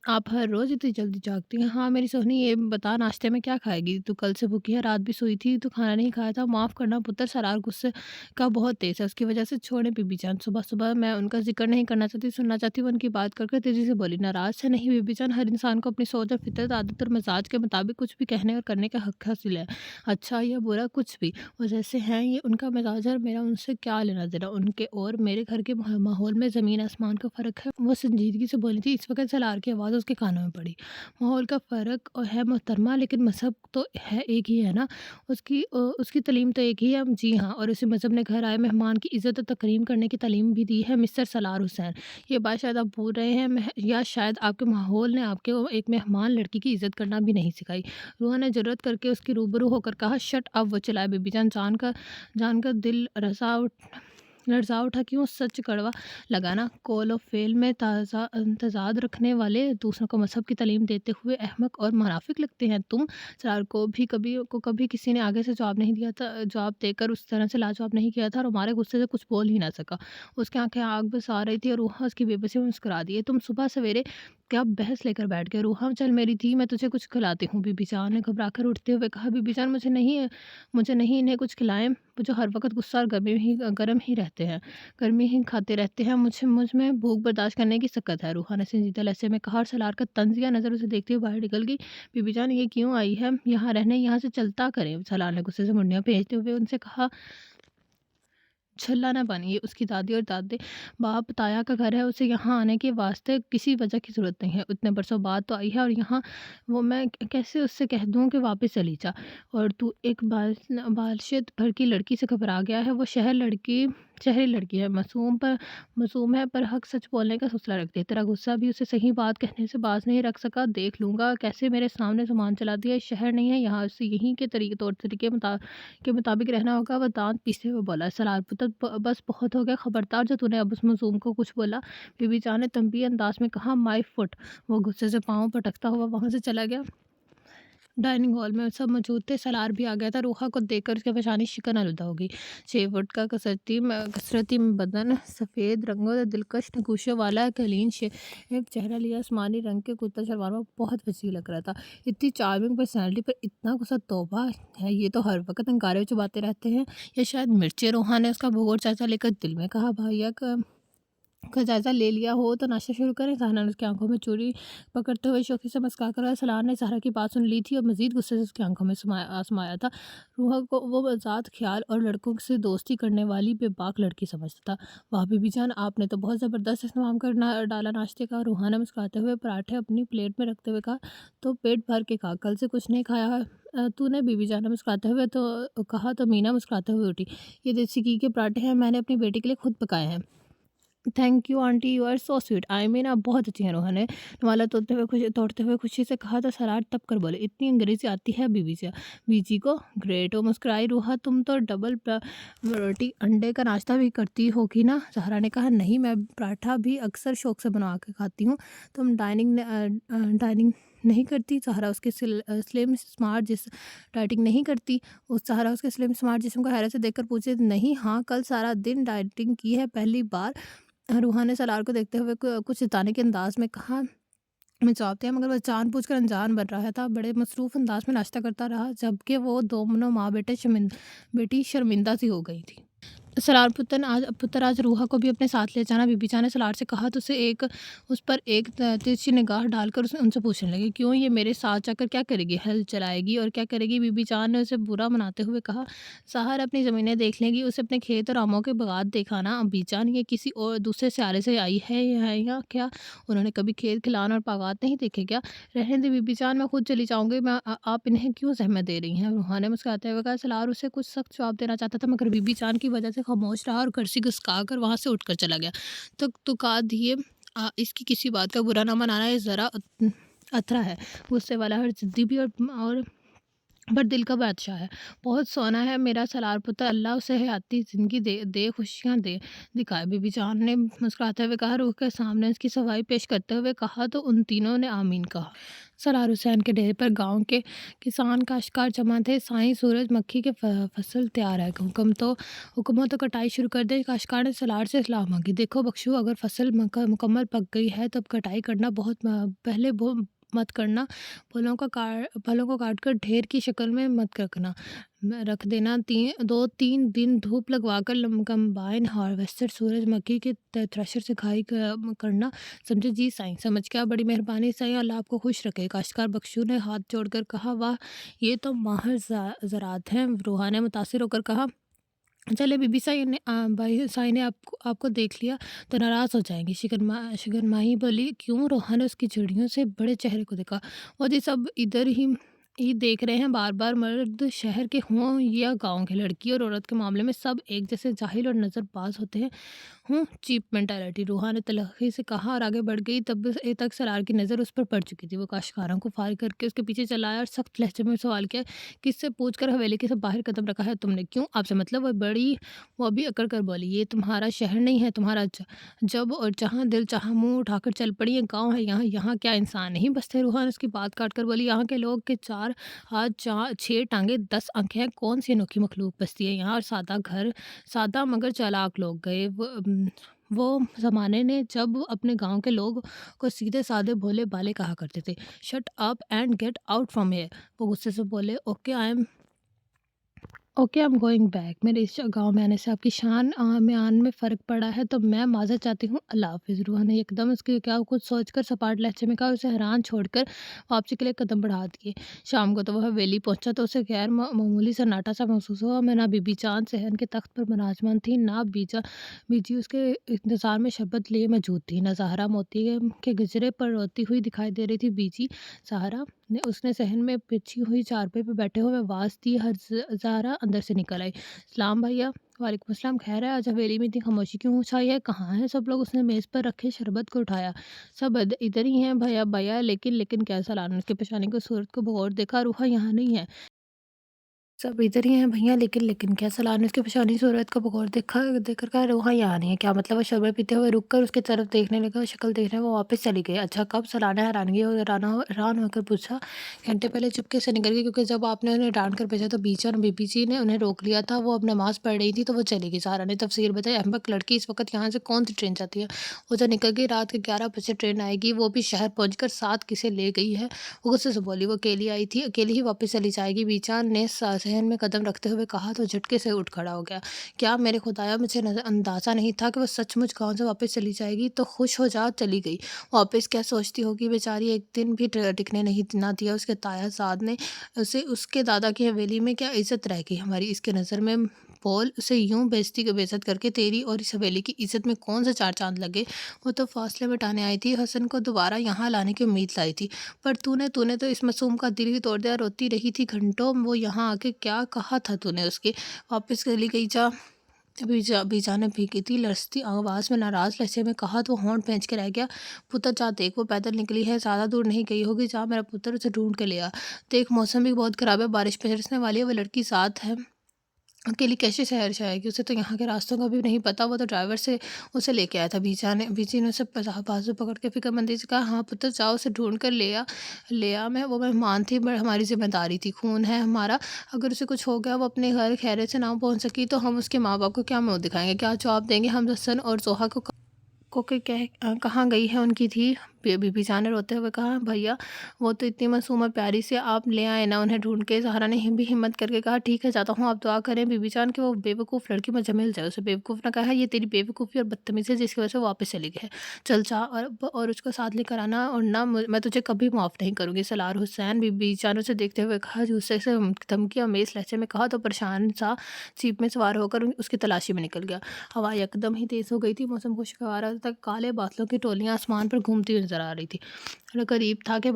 आप हर रोज़ इतनी जल्दी जागती हैं? हाँ, मेरी सोहनी ये बता नाश्ते में क्या खाएगी? तू कल से भूखी है, रात भी सोई थी, तो खाना नहीं खाया था। माफ़ करना पुत्र सरार गुस्से का बहुत तेज़ है, उसकी वजह से छोड़ें बीबी जान। सुबह-सुबह मैं उनका ज़िक्र नहीं करना चाहती, सुनना चाहती हूँ। उनकी बात कर तेज़ी से बोली, नाराज़ है? नहीं बीबी जान, हर इंसान को अपनी सोच और फितरत, आदत और मिजाज के मुताबिक कुछ भी कहने और करने का हक हासिल है। अच्छा या बुरा कुछ भी, वो जैसे हैं ये उनका मिजाज है और मेरा उनसे क्या लेना-देना। उनके और मेरे घर के माहौल में ज़मीन आसमान का फ़र्क है। वो संजीदगी से बोली थी। इस वक़्त सलार की आवाज़ उसके कानों में पड़ी। माहौल का फ़र्क है मोहतरमा, लेकिन मज़हब तो है एक ही है ना। उसकी तलीम तो एक ही है। जी हाँ, और उसी मज़हब ने घर आए मेहमान की इज़्ज़त और तकरीम करने की तालीम भी दी है मिस्टर सलार हुसैन। ये बात शायद आप भूल रहे हैं या शायद आपके माहौल ने आपको एक मेहमान लड़की की इज़्ज़त करना भी नहीं सिखाई। रूहा ने ज़रूरत करके उसकी रूबरू होकर कहा, शट अप। वो चिल्लाए। बीबी जान जानकर दिल लर्ज़ा उठा। क्यों? सच कड़वा लगा ना। कौल और फ़ेल में तज़ाद रखने वाले दूसरों को मज़हब की तालीम देते हुए अहमक और मुनाफ़िक लगते हैं तुम। सरार को कभी किसी ने आगे से जवाब नहीं दिया था। जवाब देकर उस तरह से लाजवाब नहीं किया था और हमारे गुस्से से कुछ बोल ही ना सका। उसकी आँखें आग बस आ रही थी और रूहा उसकी बेबसी में मुस्कुरा दिए। तुम सुबह सवेरे क्या बहस लेकर बैठ गए? रूहा, चल मेरी धी, मैं तुझे कुछ खिलाती हूँ। बीबी जान ने घबरा कर उठते हुए कहा, बीबी जान मुझे नहीं इन्हें कुछ खिलाएँ। वो जो हर वक़्त गुस्सा और गर्म ही रहते हैं। गर्मी ही खाते रहते हैं। मुझ में भूख बर्दाश्त करने की सकत है। रूहा ने संजीदा लहज़े में कहा और सलार का तंज़िया नज़र उसे देखते हुए बाहर निकल गई। बीबी जान ये क्यों आई है यहाँ रहने? यहाँ से चलता करें। सलार ने गुस्से से मुड़ियाँ भेजते हुए उनसे कहा, छल्ला ना बनिए। उसकी दादी और दादे बाप ताया का घर है, उसे यहाँ आने के वास्ते किसी वजह की ज़रूरत नहीं है। इतने बरसों बाद तो आई है और यहाँ वो मैं कैसे उससे कह दूँ कि वापस चली जा। और तू एक बालिशत भर की लड़की से घबरा गया है। वो शहरी लड़की है, मासूम है, पर हक सच बोलने का हौसला रखती है। तेरा गुस्सा भी उसे सही बात कहने से बाज नहीं रख सका। देख लूँगा कैसे मेरे सामने ज़ुबान चला दिया। शहर नहीं है यहाँ, उसे यहीं के तौर तरीके के मुताबिक रहना होगा। वह दाँत पीसते हुए बोला, सलार पुत्र, बस बहुत हो गया। खबरदार जो तूने अब उस मासूम को कुछ बोला। बीबी जान ने तंबी अंदाज में कहा, माय फुट। वो गुस्से से पाँव पटकता हुआ वहाँ से चला गया। डाइनिंग हॉल में सब मौजूद थे। सलार भी आ गया था। रूहा को देखकर उसकी पेशानी शिकन आलूदा हो गई। 6 फुट का कसरती में बदन, सफ़ेद रंगों और दिलकश नक्शों वाला कलीन शेप चेहरा लिया आसमानी रंग के कुर्ता शलवार में बहुत वसी लग रहा था। इतनी चार्मिंग पर्सनैलिटी पर इतना गुस्सा, तौबा है। ये तो हर वक्त अंगारे में चुबाते रहते हैं या शायद मिर्ची। रूहा ने उसका भूगोल चाचा लेकर दिल में कहा, भैया का जायज़ा ले लिया हो तो नाश्ता शुरू करें। ज़हरा ने उसकी आंखों में चूड़ी पकड़ते हुए शौक़ी से मुस्कुरा कर सलार ने ज़हरा की बात सुन ली थी और मज़ीद गुस्से से उसकी आंखों में समाया था। रूहा को वो आज़ाद ख्याल और लड़कों से दोस्ती करने वाली बेबाक लड़की समझता था। वाह बीबी जान, आपने तो बहुत ज़बरदस्त इस्तेमाल कर डाला नाश्ते का। रूहा ने मुस्कुराते हुए पराठे अपनी प्लेट में रखते हुए कहा, तो पेट भर के खा, कल से कुछ नहीं खाया है तूने? बीबी जान ने मुस्कुराते हुए तो कहा। तो मीना मुस्कुराते हुए उठी, ये देसी घी के पराठे हैं, मैंने अपनी बेटी के लिए खुद पकाए हैं। Thank you aunty, you are so sweet. I mean आप बहुत अच्छी हैं। रोहन ने रुमाला तोड़ते हुए खुशी से कहा। तो सलार तब कर बोले, इतनी अंग्रेजी आती है बीजी को? ग्रेट। वो मुस्कुराई। रूहा, तुम तो डबल रोटी अंडे का नाश्ता भी करती होगी ना? ज़हरा ने कहा, नहीं, मैं पराठा भी अक्सर शौक से बनवा के खाती हूँ। तुम डाइनिंग नहीं करती? ज़हरा उसके स्लिम स्मार्ट जिस डाइटिंग नहीं करती? उस ज़हरा उसके स्लिम स्मार्ट जिस्म को हैरत से देखकर पूछे, नहीं, हाँ, कल सारा दिन डाइटिंग की है पहली बार। रूहा ने सलार को देखते हुए कुछ जताने के अंदाज में कहा, मैं चाहते हैं, मगर वह जानबूझकर अनजान बन रहा था। बड़े मसरूफ़ अंदाज में नाश्ता करता रहा, जबकि वो दोनों माँ बेटी शर्मिंदा सी हो गई थी। सलार पुत्र आज रूहा को भी अपने साथ ले जाना। बीबी जान ने सलार से कहा तो उस पर एक तिरछी निगाह डालकर उनसे पूछने लगी, क्यों? ये मेरे साथ जाकर क्या करेगी? हल चलाएगी और क्या करेगी? बीबी जान ने उसे बुरा मनाते हुए कहा, सहर अपनी ज़मीनें देख लेगी, उसे अपने खेत और आमों के बगात दिखाना। अम्मी जान, ये किसी और दूसरे सियारे से आई है या क्या? उन्होंने कभी खेत खिलान और बागात नहीं देखे क्या? रहने दे बीबी जान, मैं खुद चली जाऊँगी। आप इन्हें क्यों ज़हमत दे रही हैं? रूहा ने मुस्कुराते हुए कहा। सलार उसे कुछ सख्त जवाब देना चाहता था, मगर बीबी जान की वजह से खामोश रहा और कुर्सी घुसका कर वहाँ से उठकर चला गया। तो कहा दिए, इसकी किसी बात का बुरा ना मनाना, ये ज़रा अथरा है। गुस्से वाला और ज़िद्दी भी और पर दिल का बादशाह है। बहुत सोना है मेरा सलार पुत्र, अल्लाह उसे हयाती ज़िंदगी दे दे, खुशियाँ दे दिखाए। बीबी जान ने मुस्कुराते हुए कहा, रूह के सामने उसकी सफाई पेश करते हुए कहा तो उन तीनों ने आमीन कहा। सलार हुसैन के डेरे पर गाँव के किसान काश्तकार जमा थे। साईं सूरजमुखी के फसल तैयार है। हुक्म हो तो कटाई शुरू कर दे। काश्तकार ने सलार से सलाह माँगी। देखो बख्शू, अगर फसल मुकम्मल पक गई है तब कटाई करना, बहुत पहले वो मत करना। फलों को काट कर ढेर की शक्ल में मत रखना, रख देना। 2-3 दिन धूप लगवाकर कंबाइन हार्वेस्टर सूरजमुखी के थ्रेशर से घाई करना। समझे जी साईं? समझ क्या, बड़ी मेहरबानी साईं, अल्लाह आपको खुश रखे। काश्तकार बख्शू ने हाथ जोड़कर कहा, वाह, ये तो माहिर ज़राअत हैं। रूहा ने मुतासिर होकर कहा, चले बीबी साई ने भाई साई ने आपको देख लिया तो नाराज़ हो जाएंगी। शिकन माही बोली, क्यों? रोहा ने उसकी चिड़ियों से बड़े चेहरे को देखा। वो जी सब इधर ही देख रहे हैं, बार बार, मर्द शहर के हों या गांव के, लड़की और औरत के मामले में सब एक जैसे जाहिल और नज़रबाज होते हैं। हूँ चीप मेंटालिटी, रूहा ने तलखी से कहा और आगे बढ़ गई। तब ए तक सरार की नज़र उस पर पड़ चुकी थी। वो काश्तकारों को फार करके उसके पीछे चला आया और सख्त लहजे में सवाल किया, किससे पूछ कर हवेली के से बाहर कदम रखा है तुमने? क्यों आपसे मतलब? वो अभी अकड़ कर बोली, ये तुम्हारा शहर नहीं है, तुम्हारा जब और जहाँ दिल चाहा मुंह उठाकर चल पड़ी। ये गाँव है, यहाँ यहाँ क्या इंसान नहीं बसते? रूहा ने उसकी बात काट कर बोली, यहाँ के लोग के 4 हाथ 6 टांगे 10 आंखें हैं, कौन सी अनोखी मखलूक बसती है यहाँ? और सादा मगर चालाक लोग गए वो ज़माने ने जब अपने गाँव के लोग को सीधे-साधे भोले-भाले कहा करते थे। Shut up and get out from here. वो गुस्से से बोले, okay, I am going back. मेरे इस गाँव में आने से आपकी शान में आन में फ़र्क पड़ा है तो मैं माज़रत चाहती हूँ। अल्लाह हाफ़िज़। रूहा ने एकदम उसके क्या कुछ सोचकर सपाट लहज़े में कहा और उसे हैरान छोड़कर वापसी के लिए कदम बढ़ा दिए। शाम को तो वह हवेली पहुँचा तो उसे गैर मामूली सन्नाटा सा महसूस हुआ। मैं ना बीबी चाँद सहन के तख्त पर विराजमान थी, ना बीजी उसके इंतज़ार में शरबत लिए मौजूद थी, ना ज़हरा मोती के गजरे पर रोती हुई दिखाई दे रही थी। बीजी ज़हरा ने उसने सहन में बिछी हुई चारपाई पे बैठे हुए आवाज़ दी। हर ज़ारा अंदर से निकल आई। सलाम भैया। वालेकुम अस्सलाम। खैर है? आज हवेली में इतनी खामोशी क्यों छाई है? कहाँ हैं सब लोग? उसने मेज़ पर रखे शरबत को उठाया। सब इधर ही हैं भैया भैया, लेकिन कैसा लाना? उसके पेशानी को सूरत को भगौर देखा। रूहा यहाँ नहीं है। सब इधर ही हैं भैया, लेकिन क्या? सलार ने उसकी पेशानी सूरत को बगौर देखकर कहा, रोहा यहाँ नहीं है। क्या मतलब? वो शरबत पीते हुए रुक कर उसकी तरफ देखने लगा। शक्ल देखने वो वापस चली गई। अच्छा, कब? सलार ने हैरान हैरान होकर पूछा। घंटे पहले चुपके से निकल गई, क्योंकि जब आपने उन्हें डांट कर भेजा तो बीचा और बीबी जी ने उन्हें रोक लिया था। वो अब नमाज पढ़ रही थी तो वो चली गई। सहारा ने तफसीर बताई। अहमक लड़की, इस वक्त यहाँ से कौन सी ट्रेन जाती है? वो तो निकल गई, रात के 11 बजे ट्रेन आएगी, वो भी शहर पहुँच कर साथ किसे ले गई है? वो गुस्से से बोली, वो अकेली आई थी, अकेली ही वापस चली जाएगी। बीचान ने सहन में कदम रखते हुए कहा तो झटके से उठ खड़ा हो गया। क्या? मेरे खुदाया, मुझे अंदाज़ा नहीं था कि वो सचमुच गाँव से वापस चली जाएगी। तो खुश हो जा, चली गई वापस। क्या सोचती होगी बेचारी, एक दिन भी टिकने नहीं ना दिया उसके ताया साद ने उसे। उसके दादा की हवेली में क्या इज्जत रह गई हमारी इसके नज़र में? बोल, उसे यूं बेइज्जत करके तेरी और इस हवेली की इज्जत में कौन से 4 चांद लगे? वो तो फासले मिटाने आई थी, हसन को दोबारा यहाँ लाने की उम्मीद लाई थी। पर तूने तूने तो इस मासूम का दिल ही तोड़ दिया। रोती रही थी घंटों वो यहाँ आके, क्या कहा था तूने उसके? वापस चली गई जा। बीजा ने भीगी थी लरसती आवाज़ में नाराज़ लहजे में कहा तो होंठ भींच के रह गया। पुत्र जा देख, वो पैदल निकली है, ज़्यादा दूर नहीं गई होगी। जा मेरा पुत्र, उसे ढूंढ के ले आ। देख, मौसम भी बहुत ख़राब है, बारिश बरसने वाली है, वो लड़की साथ है, अकेली कैसे शहर से आएगी? उसे तो यहाँ के रास्तों का भी नहीं पता। वो तो ड्राइवर से उसे लेके आया था। बीजी ने उसे बाजू पकड़ के फिक्रमंदी से कहा, हाँ पुत्र, जाओ उसे ढूंढ कर ले आ। मैं वो मेहमान थी, बट हमारी जिम्मेदारी थी, खून है हमारा। अगर उसे कुछ हो गया, वो अपने घर खैरियत से ना पहुँच सकी तो हम उसके माँ बाप को क्या मुँह दिखाएंगे? क्या जवाब देंगे? हम हसन और जोहा को कि कहाँ गई है उनकी थी? बीबी जान ने रोते हुए कहा, भैया वो तो इतनी मासूम और प्यारी सी, आप ले आए ना उन्हें ढूंढ के। सहारा ने भी हिम्मत करके कहा, ठीक है जाता हूँ, आप दुआ करें बीबी जान कि वो बेवकूफ़ लड़की मुझे मिल जाए। उसे बेवकूफ़ ने कहा, ये तेरी बेवकूफ़ी और बदतमीज़ी है जिसकी वजह से वो वापस चली गई है। चल जा और उसको साथ लेकर आना, और ना मैं तुझे कभी माफ़ नहीं करूँगी। सलार हुसैन बीबी जान उसे देखते हुए कहा, गुस्से से धमकी और मेज़ लहजे में कहा तो परेशान सा जीप में सवार होकर उसकी तलाशी में निकल गया। हवा एकदम ही तेज़ हो गई थी, मौसम खुशगवार था, काले बादलों की टोलियाँ आसमान पर घूमती हुई नजर आ रही थी। करीब था कि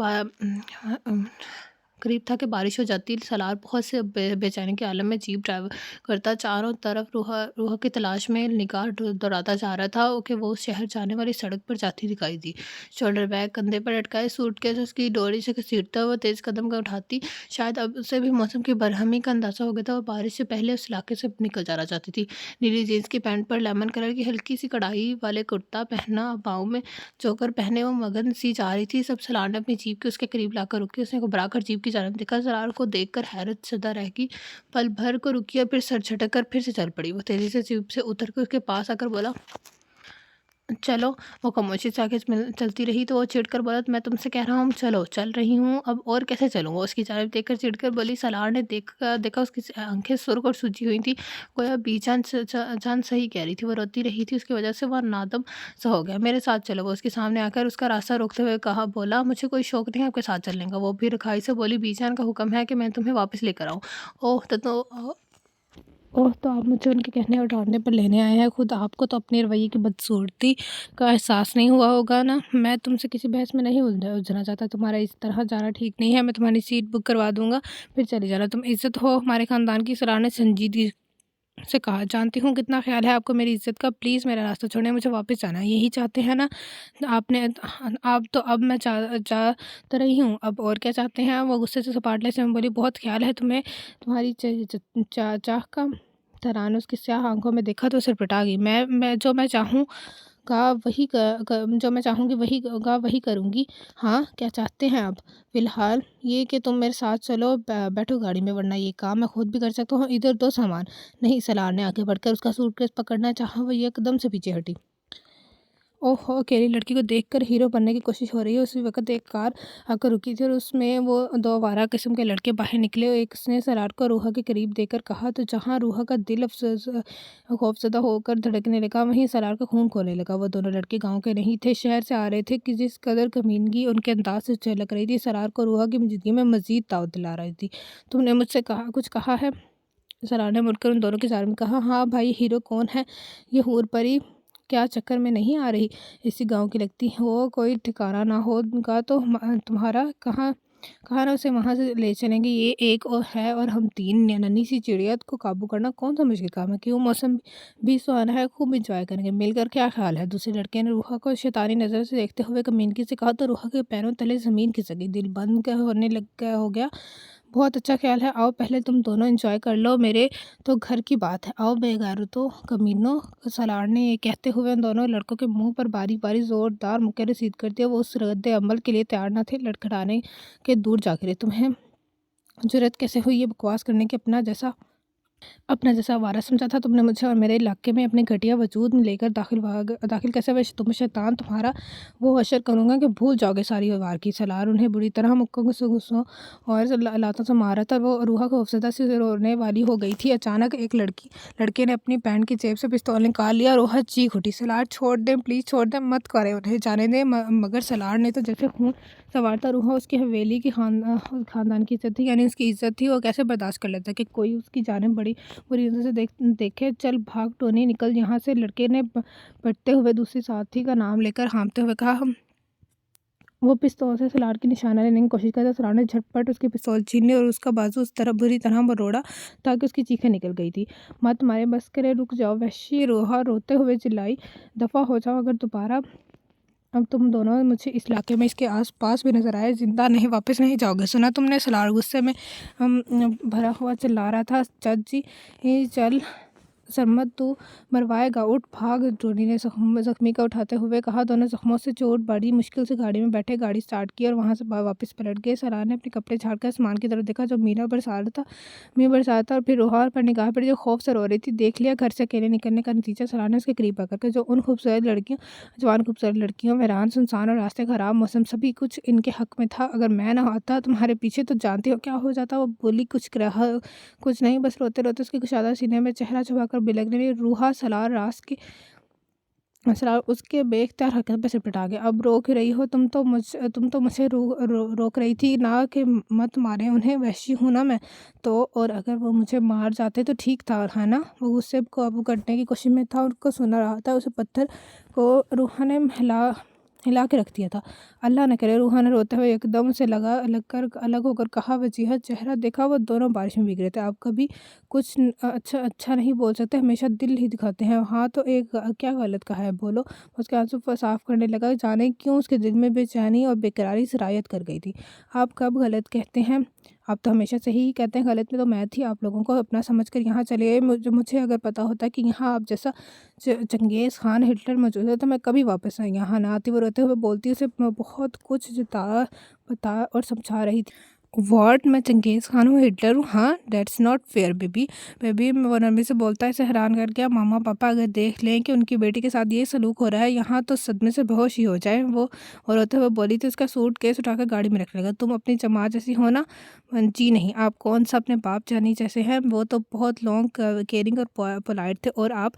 करीब था कि बारिश हो जाती। सलार बहुत से बेचैनी के आलम में जीप ड्राइव करता चारों तरफ रूहा रूहा की तलाश में निगाह दौड़ाता जा रहा था कि वो शहर जाने वाली सड़क पर जाती दिखाई दी। शोल्डर बैग कंधे पर लटकाए सूटकेस उसकी डोरी से घसीटता हुआ तेज कदम का उठाती। शायद अब उसे भी मौसम की बरहमी का अंदाजा हो गया था और बारिश से पहले उस इलाके से निकल जाना चाहती थी। नीली जीन्स की पैंट पर लेमन कलर की हल्की सी कढ़ाई वाले कुर्ता पहना, पाँव में चोकर पहने वो मगन सी जा रही थी। सब सलार ने अपनी जीप के उसके करीब लाकर रुकी। उसने घबरा कर जीप की जानिब देखा। सलार को देखकर हैरत ज़दा रह गई। पल भर को रुकी और फिर सर झटक कर फिर से चल पड़ी। वो तेज़ी से जीप से उतर कर उसके पास आकर बोला, चलो। वो खामोशी से आगे चलती रही तो वो चिढ़कर बोला, मैं तुमसे कह रहा हूँ चलो। चल रही हूँ, अब और कैसे चलूँ? वो उसकी जानिब देखकर चिढ़कर बोली। सलार ने देखा देखा उसकी आंखें सुर्ख और सूजी हुई थी। गोया बीजान जान सही कह रही थी। वो रोती रही थी, उसकी वजह से वह नादम सा हो गया। मेरे साथ चलो। वो उसके सामने आकर उसका रास्ता रोकते हुए कहा बोला, मुझे कोई शौक नहीं है आपके साथ चलने का। वो भी रखाई से बोली, बीजान का हुक्म है कि मैं तुम्हें वापस लेकर आऊँ। ओह ओह! तो आप मुझे उनके कहने और डाँटने पर लेने आए हैं। खुद आपको तो अपने रवैये की बदसूरती का एहसास नहीं हुआ होगा ना? मैं तुमसे किसी बहस में नहीं उलझना चाहता। तुम्हारा इस तरह जाना ठीक नहीं है। मैं तुम्हारी सीट बुक करवा दूँगा, फिर चले जाना। तुम इज़्ज़त हो हमारे ख़ानदान की। सलार ने संजीदगी से कहा, जानती हूँ कितना ख़्याल है आपको मेरी इज़्ज़त का। प्लीज़ मेरा रास्ता छोड़ें, मुझे वापस जाना है। यही चाहते हैं ना? आपने आप तो अब मैं जा तो रही हूँ, अब और क्या चाहते हैं? वो गुस्से से सपाटले से बोली, बहुत ख़्याल है तुम्हें तुम्हारी चाह का। तरान उसकी स्याह आँखों में देखा तो सिर पिटा गई। मैं जो मैं चाहूँगा वही जो मैं चाहूँगी वही करूँगी। हाँ, क्या चाहते हैं आप? फ़िलहाल ये कि तुम मेरे साथ चलो, बैठो गाड़ी में, वरना ये काम मैं खुद भी कर सकता हूँ। इधर दो सामान। नहीं, सलार ने आगे बढ़कर उसका सूटकेस पकड़ना चाहा, वो एकदम से पीछे हटी। ओहो! अकेली लड़की को देखकर हीरो बनने की कोशिश हो रही है। उसी वक़्त एक कार आकर रुकी थी और उसमें वो 2 आवारा किस्म के लड़के बाहर निकले। एक ने सलार को रूहा के करीब देखकर कहा, तो जहाँ रूहा का दिल खौफ़ज़दा होकर धड़कने लगा, वहीं सलार का खून खौलने लगा। वो दोनों लड़के गाँव के नहीं थे, शहर से आ रहे थे कि जिस कदर कमीनगी उनके अंदाज़ से झलक रही थी, सलार को रूहा की मौजूदगी में मज़ीद ताउत दिला रही थी। तुमने मुझसे कुछ कहा है? सलार ने मुड़कर उन दोनों के बारे में कहा, हाँ भाई, हीरो कौन है? ये हूर परी क्या चक्कर में नहीं आ रही? इसी गांव की लगती हो, कोई ठिकाना ना होगा तो तुम्हारा कहाँ कहाँ ना उसे वहाँ से ले चलेंगे। ये एक और है और हम 3। नन्ही सी चिड़िया को काबू करना कौन सा मुश्किल काम है? क्यों, मौसम भी सुहाना है, खूब इंजॉय करेंगे मिलकर। क्या ख्याल है? दूसरे लड़के ने रूहा को शैतानी नज़र से देखते हुए कमीनगी से कहा, तो रूहा के पैरों तले ज़मीन खिसक गई, दिल बंद होने हो गया। बहुत अच्छा ख्याल है, आओ पहले तुम दोनों एंजॉय कर लो, मेरे तो घर की बात है। आओ बेगैरतो कमीनों। सलार ने ये कहते हुए उन दोनों लड़कों के मुंह पर बारी बारी ज़ोरदार मुक्के रसीद कर दिया। वो उस रद्द अमल के लिए तैयार न थे, लड़खड़ाने के दूर जा गिरे। तुम्हें जुर्रत कैसे हुई ये बकवास करने की? अपना जैसा आवारा समझा था तुमने मुझे और मेरे इलाके में अपने घटिया वजूद में लेकर दाखिल कैसे हुए? तुम शैतान, तुम्हारा वो अशर करूँगा कि भूल जाओगे सारी वार की। सलार उन्हें बुरी तरह मुक्कों गुस्सों और लातों से मारा था। वो रूहा खौफजदा से रोने वाली हो गई थी। अचानक एक लड़के ने अपनी पैंट की जेब से पिस्तौल निकाल लिया। रूहा चीख उठी, सलार छोड़ दें, प्लीज़ छोड़ दें, मत करें, उन्हें जाने दें। मगर सलार ने तो जैसे खून सवार था। रूहा उसकी हवेली की खानदान की इज्जत थी, यानी उसकी इज्जत थी। वो कैसे बर्दाश्त कर लेता कि कोई उसकी जाने बड़ी बुरी नज़र से देखे। चल भाग टोनी, निकल यहाँ से। लड़के ने बढ़ते हुए दूसरी साथी का नाम लेकर हाँफते हुए कहा। वो पिस्तौल से सलार की निशाना लेने की कोशिश करता। सलार ने झटपट उसकी पिस्तौल छीन ली और उसका बाजू उस तरह बुरी तरह मरोड़ा ताकि उसकी चीखें निकल गई थी। मत मारे, बस करे, रुक जाओ। वहशी रूहा रोते हुए चिल्लाई, दफ़ा हो जाओ, अगर दोबारा अब तुम दोनों मुझे इस इलाके में इसके आस-पास भी नज़र आए, जिंदा नहीं वापस नहीं जाओगे, सुना तुमने? सलार गुस्से में भरा हुआ चिल्ला रहा था। जज जी, चल सरमत, तू मरवाएगा, उठ भाग। टोनी ने जख्मी का उठाते हुए कहा। दोनों जख्मों से चोट बड़ी मुश्किल से गाड़ी में बैठे, गाड़ी स्टार्ट की और वहाँ से वापस पलट गए। सलार ने अपने कपड़े झाड़कर आसमान की तरफ देखा जो मीना बरसा रहा था और फिर रोहार पर निगाह पड़ी जो खौफ से रो रही थी। देख लिया घर से अकेले निकलने का नतीजा। सलार ने उसके करीब आकर के जो उन जवान खूबसूरत लड़कियों, वीरान सुनसान और रास्ते खराब, मौसम सभी कुछ इनके हक में था। अगर मैं ना आता तुम्हारे पीछे तो जानती हो क्या हो जाता। वो बोली, कुछ नहीं, बस रोते रोते उसके कुशादा सीने में चेहरा छुपाकर बिलखने लगी। रूहा सलार उसके बेख्तियार हरकत पर सिपटा गया। अब रोक रही हो? तुम तो मुझे रोक रही थी ना कि मत मारे उन्हें, वहशी हूँ ना मैं तो। और अगर वो मुझे मार जाते तो ठीक था, है ना? वो गुस्से को काबू करने की कोशिश में था, उनको सुना रहा था। उसे पत्थर को रूहा ने हिला के रख दिया था। अल्लाह न करे। रूहा ने रोते हुए एकदम से अलग होकर कहा, वजीहत चेहरा देखा, वो दोनों बारिश में भीग रहे थे। आप कभी कुछ अच्छा नहीं बोल सकते, हमेशा दिल ही दिखाते हैं। हाँ तो एक क्या गलत कहा है, बोलो। उसके आंसू साफ करने लगा। जाने क्यों उसके दिल में बेचैनी और बेकरारी सरायत कर गई थी। आप कब गलत कहते हैं? आप तो हमेशा सही ही कहते हैं, गलत में तो मैं थी। आप लोगों को अपना समझकर यहाँ चले गए। मुझे अगर पता होता कि यहाँ आप जैसा चंगेज़ खान, हिटलर मौजूद है तो मैं कभी वापस यहाँ ना आती। वो रोते हुए बोलती, उसे बहुत कुछ बता और समझा रही थी। व्हाट? मैं चंगेज़ खान हूँ, हिटलर हूँ? हाँ, that's not fair baby. Baby वो नरमी से बोलता है। इसे हैरान कर गया। मामा पापा अगर देख लें कि उनकी बेटी के साथ ये सलूक हो रहा है यहाँ तो सदमे से बेहोश ही हो जाए। वो और रोते हुए बोली थी। उसका सूट केस उठाकर गाड़ी में रखने लगा। तुम अपनी जमात जैसी हो ना? जी नहीं। आप कौन सा अपने बाप जानी जैसे हैं? वो तो बहुत लॉन्ग केयरिंग और पोलाइट थे। और आप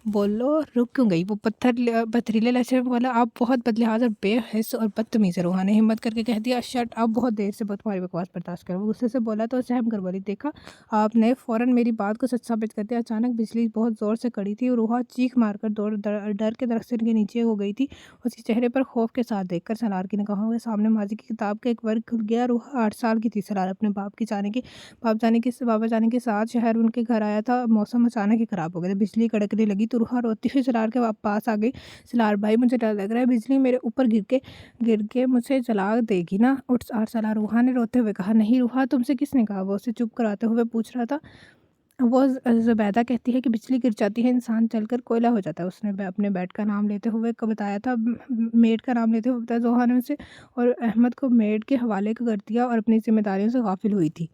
बोलो रुक क्यों गई? वो पथरीले लहजे में बोला, आप बहुत बदलिहाज और बेहिस और बदतमीज़ है। रूहा ने हिम्मत करके कह दिया, शट आप बहुत देर से तुम्हारी बकवास बर्दाश्त करो। गुस्से से बोला तो सहम कर बोली, देखा आपने फ़ौरन मेरी बात को सच साबित कर दिया। अचानक बिजली बहुत ज़ोर से कड़ी थी। रूहा चीख मारकर डर के दरख्त के नीचे हो गई थी। उसके चेहरे पर खौफ के साथ देखकर सलार की निगाहों के सामने माजी की किताब का एक वर्ग खुल गया। रूहा 8 साल की थी। सलार अपने बाबा जाने के साथ शहर उनके घर आया था। मौसम अचानक ही ख़राब हो गया था। बिजली कड़कने लगी तो रूहा रोती हुई सलार के पास आ गई। सलार भाई, मुझे डर लग रहा है, बिजली मेरे ऊपर गिर के मुझे जला देगी ना। उठ सलार, रूहा ने रोते हुए कहा। नहीं रूहा, तुमसे किसने कहा? वो उसे चुप कराते हुए पूछ रहा था। वो ज़ुबैदा कहती है कि बिजली गिर जाती है, इंसान जलकर कोयला हो जाता है। उसने अपने बेड का नाम लेते हुए बताया था, मेड का नाम लेते हुए बताया जोहा ने उसे, और अहमद को मेड के हवाले कर दिया और अपनी जिम्मेदारियों से गाफिल हुई थी।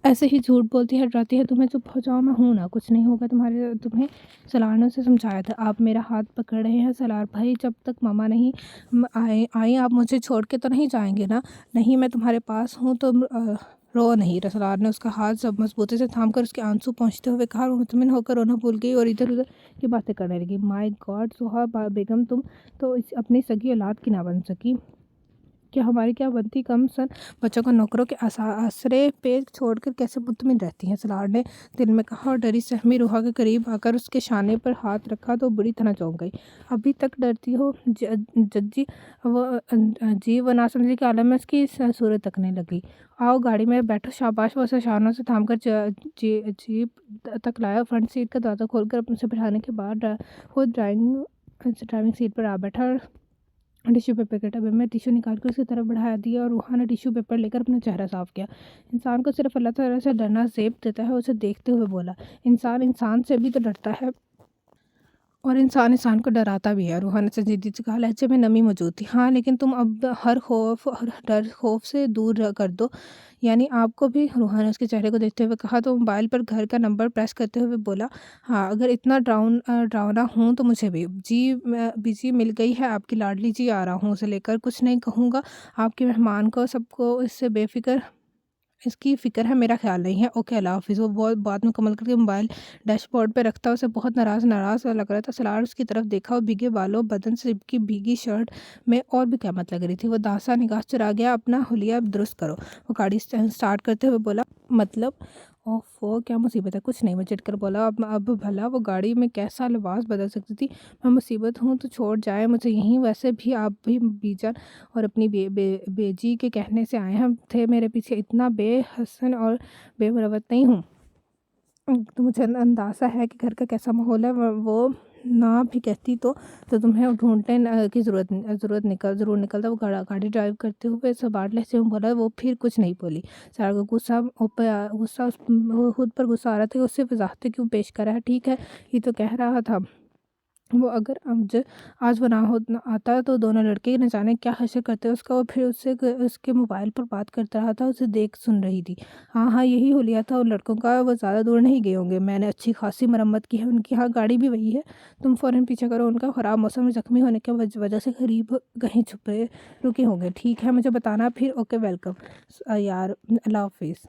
ऐसे ही झूठ बोलती है, डराती है। तुम्हें चुप हो जाओ, मैं हूँ ना, कुछ नहीं होगा तुम्हें सलार ने उसे समझाया था। आप मेरा हाथ पकड़ रहे हैं सलार भाई, जब तक मामा नहीं आई आप मुझे छोड़ के तो नहीं जाएंगे ना? नहीं, मैं तुम्हारे पास हूँ तो रो नहीं। सलार ने उसका हाथ सब मजबूती से थाम कर उसके आंसू पहुँचते हुए कहा। मुतमिन होकर रोना भूल गई और इधर उधर की बातें करने लगी। माय गॉड सुहा बेगम, तुम तो अपनी सगी औलाद की ना बन सकी। क्या हमारी क्या बनती? कम सन बच्चों को नौकरों के आसरे पे छोड़कर कैसे मुतमिन रहती हैं? सलार ने दिल में कहा और डरी सहमी रूहा के करीब आकर उसके शाने पर हाथ रखा तो बुरी तरह चौंक गई। अभी तक डरती हो जज्जी? वो नासमझी के आलम में उसकी सूरत तकने लगी। आओ गाड़ी में बैठो। शाबाश। वो उसे शानों से थामकर जीप तक लाया। फ्रंट सीट का दरवाज़ा खोलकर अपने से बिठाने के बाद खुद ड्राइविंग सीट पर आ बैठा। टिश्यू पेपर के डब्बे में टिश्यू निकाल कर उसकी तरफ बढ़ा दिया और रूहा ने टिश्यू पेपर लेकर अपना चेहरा साफ किया। इंसान को सिर्फ अल्लाह ताला से डरना ज़ेब देता है। उसे देखते हुए बोला, इंसान से भी तो डरता है और इंसान को डराता भी है। रूहा ने संजीदगी से कहा, लहजे में नमी मौजूद थी। हाँ लेकिन तुम अब हर डर खौफ से दूर कर दो। यानी आपको भी? रूहा ने उसके चेहरे को देखते हुए कहा तो मोबाइल पर घर का नंबर प्रेस करते हुए बोला, हाँ अगर इतना डरावना हूँ तो मुझे भी बिजी मिल गई है आपकी लाडली। जी आ रहा हूँ, उसे लेकर कुछ नहीं कहूँगा आपके मेहमान को, सबको इससे बेफिक्र इसकी फ़िक्र है, मेरा ख्याल नहीं है। ओके अल्लाह हाफ़िज़। वो बहुत बात मुकम्मल करके मोबाइल डैशबोर्ड पे रखता उसे बहुत नाराज़ लग रहा था। सलार उसकी तरफ देखा और भीगे बालों, बदन से की भीगी शर्ट में और भी क़यामत लग रही थी। वो दासा निगाह चुरा गया। अपना हुलिया दुरुस्त करो। वो गाड़ी स्टार्ट करते हुए बोला, मतलब? ओफ़ो क्या मुसीबत है? कुछ नहीं, वो चिढ़कर बोला। अब भला वो गाड़ी में कैसा लिबास बदल सकती थी? मैं मुसीबत हूँ तो छोड़ जाए मुझे यहीं। वैसे भी आप भी बीजान और अपनी बेजी के कहने से आए हैं थे मेरे पीछे। इतना बेहसन और बेमुरवत नहीं हूँ। तो मुझे अंदाज़ा है कि घर का कैसा माहौल है। वो ना भी कहती तो तुम्हें ढूंढने की ज़रूर निकलता। वो गाड़ी ड्राइव करते हुए सबाट लहजे में बोला। वो फिर कुछ नहीं बोली। सारा को गुस्सा वो खुद पर गुस्सा आ रहा था कि उससे वजाहतें क्यों पेश कर रहा है। ठीक है, ये तो कह रहा था वो, अगर आज वो ना आता तो दोनों लड़के न जाने क्या हशर करते उसका। वो फिर उसके मोबाइल पर बात करता रहा था, उसे देख सुन रही थी। हाँ यही हुलिया था उन लड़कों का। वो ज़्यादा दूर नहीं गए होंगे, मैंने अच्छी खासी मरम्मत की है उनकी। हाँ गाड़ी भी वही है। तुम फ़ौरन पीछा करो उनका। ख़राब मौसम में ज़ख्मी होने की वजह से करीब कहीं छुपे रुके होंगे। ठीक है, मुझे बताना फिर। ओके वेलकम यार, अल्लाह हाफिज़।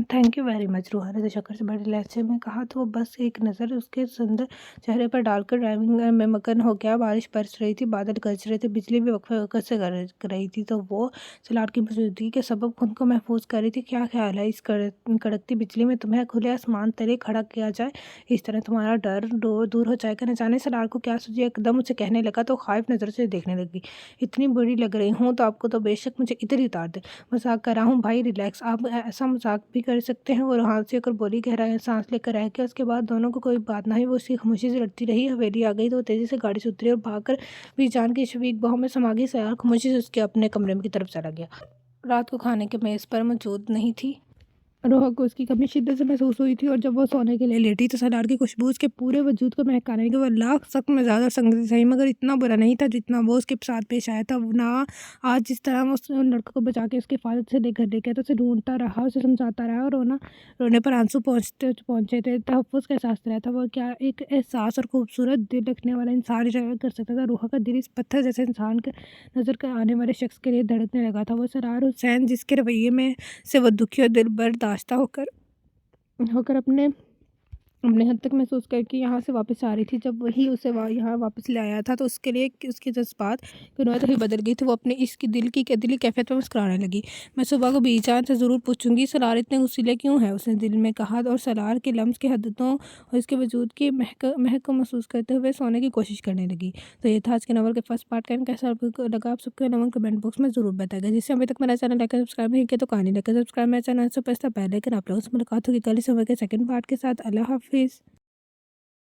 थैंक यू वेरी मच, रूहा ने तशक्कुर से बड़े लहजे में कहा। तो वो बस एक नज़र उसके सुंदर चेहरे पर डालकर ड्राइविंग में मगन हो गया। बारिश बरस रही थी, बादल गरज रहे थे, बिजली भी वक्फे वक़्त से गरज रही थी। तो वो सलाड की मौजूदगी के सबब खुद को महफूज कर रही थी। क्या ख्याल है, इस कड़कती बिजली में तुम्हें खुले आसमान तले खड़ा किया जाए, इस तरह तुम्हारा डर दूर हो जाएगा। न जाने सलाड को क्या सूझी, एकदम उसे कहने लगा तो ख़ाइफ नज़र से देखने लगी। इतनी बुरी लग रही हूँ तो आपको तो बेशक मुझे इधर ही उतार दे। मजाक कर रहा हूँ भाई, रिलैक्स। आप ऐसा मजाक भी कर सकते हैं। वो हाथ से होकर बोली। गहरा सांस लेकर रह गया। उसके बाद दोनों को कोई बात ना हुई। वो उसकी खामोशी से लड़ती रही। हवेली आ गई तो वो तेज़ी से गाड़ी से उतरी और भागकर बीजान की शफीक बाहों में समा गई। सयार खामोशी से उसके अपने कमरे की तरफ चला गया। रात को खाने के मेज़ पर मौजूद नहीं थी। रोहा को उसकी कमी शिद्दत से महसूस हुई थी और जब वो सोने के लिए लेटी तो सलाड की खुशबू उसके पूरे वजूद को महकाने लगी। वो लाख सख्त मिजाज और संगति सही, मगर इतना बुरा नहीं था जितना वो उसके साथ पेश आया था। ना आज जिस तरह वो उस लड़के को बचा के उसकी हिफाजत से लेकर ले गया तो उसे ढूंढता रहा, उसे समझाता रहा और रोने पर आंसू पहुँचे थे। तहफ़्फ़ुज़ का एहसास रहा था। वो क्या एक एहसास और खूबसूरत दिल रखने वाला इंसान इजागर कर सकता था। रूहा का दिल इस पत्थर जैसे इंसान के नज़र कर आने वाले शख्स के लिए धड़कने लगा था। वो सरार हुसैन जिसके रवैये में से वो दुखी और दिल बर्दाश्त होकर होकर अपने अपने हद तक महसूस करके यहाँ से वापस आ रही थी। जब वही उसे यहाँ वापस ले आया था तो उसके लिए उसके जज्बात की नौयत ही बदल गई थी। वो अपने इसकी दिली कैफियत में मुस्कुराने लगी। मैं सुबह को बीजान से ज़रूर पूछूंगी सलार इतने गुस्सीले क्यों है, उसने दिल में कहा। और सलार के लम्स की हदतों और इसके वजूद की महक को महसूस करते हुए सोने की कोशिश करने लगी। तो ये था आज के नवल के फर्स्ट पार्ट का। कैसा आपको लगा आप सबके नवल कमेंट बॉक्स में ज़रूर बताएगा। जिससे अभी तक मेरा चैनल लाइक सब्सक्राइब नहीं किया तो कहानी लाइक सब्सक्राइब मेरा चैनल से पहले कर आप लोगों से मुलाकात होगी कल इस समय के सेकंड पार्ट के साथ। अल्लाह हाफिज़।